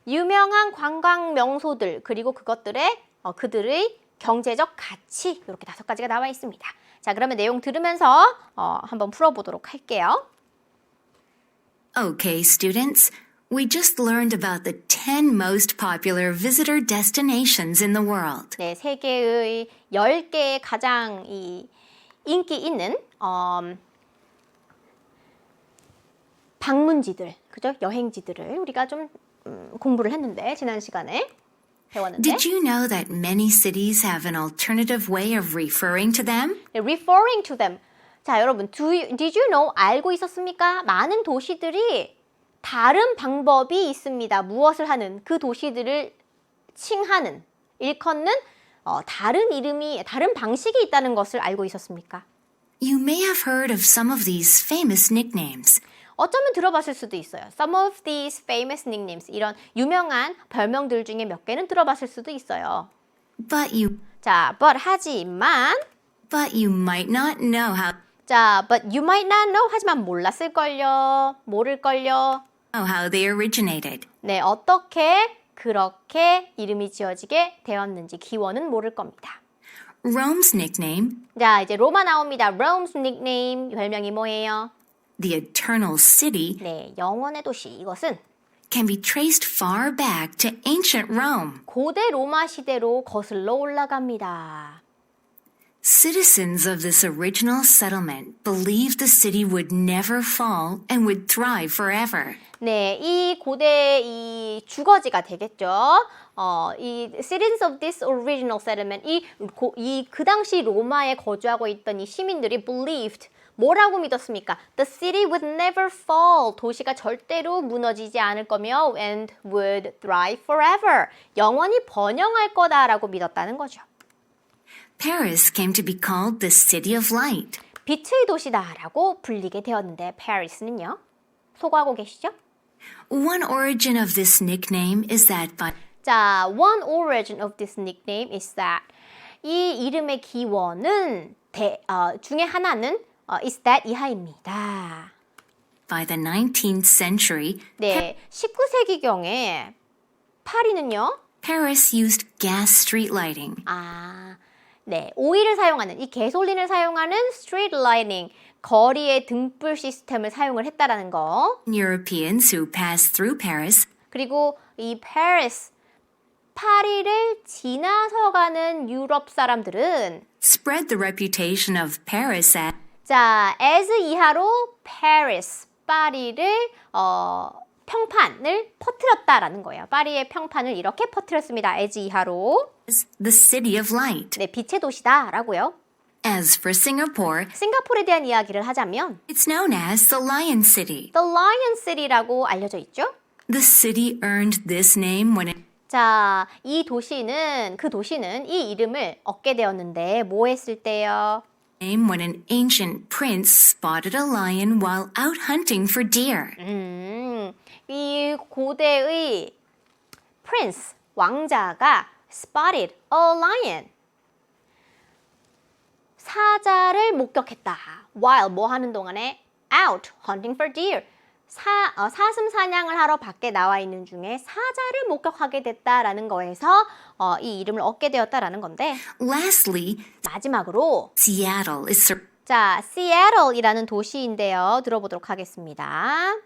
유명한 관광 명소들 그리고 그것들의 그들의 경제적 가치 이렇게 5가지가 나와 있습니다. 자 그러면 내용 들으면서 한번 풀어보도록 할게요. Okay, students. We just learned about the 10 most popular visitor destinations in the world. 네, 세계의 10개의 가장 인기 있는 방문지들, 그죠? 여행지들을 우리가 좀 공부를 했는데 지난 시간에 배웠는데. Did you know that many cities have an alternative way of referring to them? 네, referring to them. 자, 여러분, did you know? 알고 있었습니까? 많은 도시들이 다른 방법이 있습니다. 무엇을 하는 그 도시들을 칭하는, 일컫는 다른 이름이, 다른 방식이 있다는 것을 알고 있었습니까? You may have heard of some of these famous nicknames. 어쩌면 들어봤을 수도 있어요. Some of these famous nicknames. 이런 유명한 별명들 중에 몇 개는 들어봤을 수도 있어요. But you 하지만 you might not know but you might not know 하지만 몰랐을걸요. 모를걸요. how they originated. 네, 어떻게 그렇게 이름이 지어지게 되었는지 기원은 모를 겁니다. Rome's nickname, 자, 이제 로마 나옵니다. Rome's nickname 별명이 뭐예요? the Eternal City, 네, 영원의 도시. 이것은 can be traced far back to ancient Rome. 고대 로마 시대로 거슬러 올라갑니다. Citizens of this original settlement believed the city would never fall and would thrive forever. 네, 이 고대 이 주거지가 되겠죠. 이 citizens of this original settlement 그 당시 로마에 거주하고 있던 이 시민들이 believed 뭐라고 믿었습니까? The city would never fall. 도시가 절대로 무너지지 않을 거며 and would thrive forever. 영원히 번영할 거다라고 믿었다는 거죠. Paris came to be called the City of Light. 빛의 도시다라고 불리게 되었는데 파리스는요? 소거하고 계시죠? One origin of this nickname is that by 자, one origin of this nickname is that 이 이름의 기원은 중에 하나는 is that 이하입니다. by the 19th century, 네, 19세기경에 파리는요. Paris used gas street lighting. 네, 오일을 사용하는 이 개솔린을 사용하는 street lighting 거리의 등불 시스템을 사용을 했다라는 거. Europeans who passed through Paris 그리고 이 파리를 지나서 가는 유럽 사람들은 spread the reputation of Paris as 자, as 이하로 Paris, 파리를 평판을 퍼뜨렸다라는 거예요. 파리의 평판을 이렇게 퍼뜨렸습니다. as 이하로. the City of Light. 네, 빛의 도시다라고요. As for Singapore, 싱가포르에 대한 이야기를 하자면 it's known as the Lion City. The Lion City라고 알려져 있죠. The city earned this name when it 자, 그 도시는 이 이름을 얻게 되었는데 뭐 했을 때요? when an ancient prince spotted a lion while out hunting for deer. 이 고대의 prince, 왕자가 spotted a lion, 사자를 목격했다. while 뭐 하는 동안에 out hunting for deer, 사슴 사냥을 하러 밖에 나와 있는 중에 사자를 목격하게 됐다라는 거에서 이 이름을 얻게 되었다라는 건데 Lastly, 마지막으로 Seattle is 자, Seattle이라는 도시인데요. 들어보도록 하겠습니다.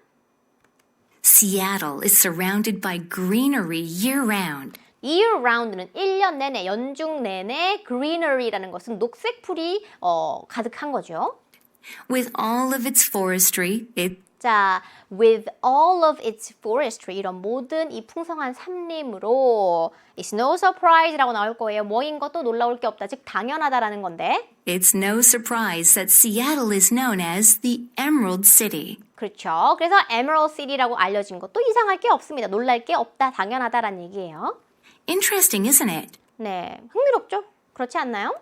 Seattle is surrounded by greenery year-round. Year round는 1년 내내, 연중 내내 greenery라는 것은 녹색풀이 가득한 거죠. With all of its forestry, 자, with all of its forestry, 이런 모든 이 풍성한 산림으로 It's no surprise라고 나올 거예요. 뭐인 것도 놀라울 게 없다. 즉 당연하다라는 건데. it's no surprise that Seattle is known as the Emerald City. 그렇죠. 그래서 Emerald City라고 알려진 것도 이상할 게 없습니다. 놀랄 게 없다. 당연하다라는 얘기예요. Interesting, isn't it? 네, 흥미롭죠? 그렇지 않나요?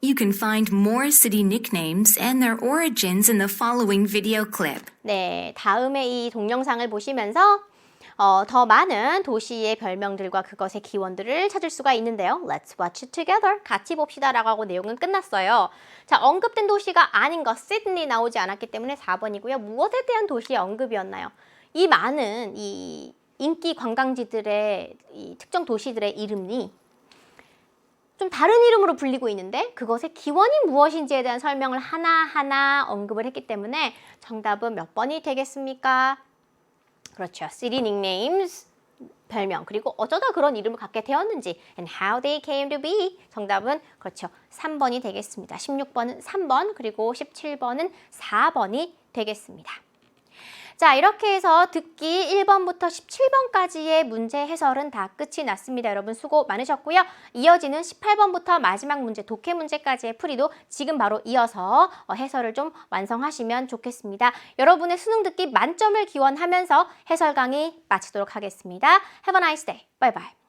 You can find more city nicknames and their origins in the following video clip. 네, 다음에 이 동영상을 보시면서 더 많은 도시의 별명들과 그것의 기원들을 찾을 수가 있는데요. Let's watch it together. 같이 봅시다라고 하고 내용은 끝났어요. 자, 언급된 도시가 아닌 것, 시드니 나오지 않았기 때문에 4번이고요. 무엇에 대한 도시의 언급이었나요? 이 많은 이 인기 관광지들의 이 특정 도시들의 이름이 좀 다른 이름으로 불리고 있는데 그것의 기원이 무엇인지에 대한 설명을 하나하나 언급을 했기 때문에 정답은 몇 번이 되겠습니까? 그렇죠. City nicknames, 별명, 그리고 어쩌다 그런 이름을 갖게 되었는지 and how they came to be. 정답은 그렇죠. 3번이 되겠습니다. 16번은 3번, 그리고 17번은 4번이 되겠습니다. 자, 이렇게 해서 듣기 1번부터 17번까지의 문제 해설은 다 끝이 났습니다. 여러분 수고 많으셨고요. 이어지는 18번부터 마지막 문제, 독해 문제까지의 풀이도 지금 바로 이어서 해설을 좀 완성하시면 좋겠습니다. 여러분의 수능 듣기 만점을 기원하면서 해설 강의 마치도록 하겠습니다. Have a nice day. Bye bye.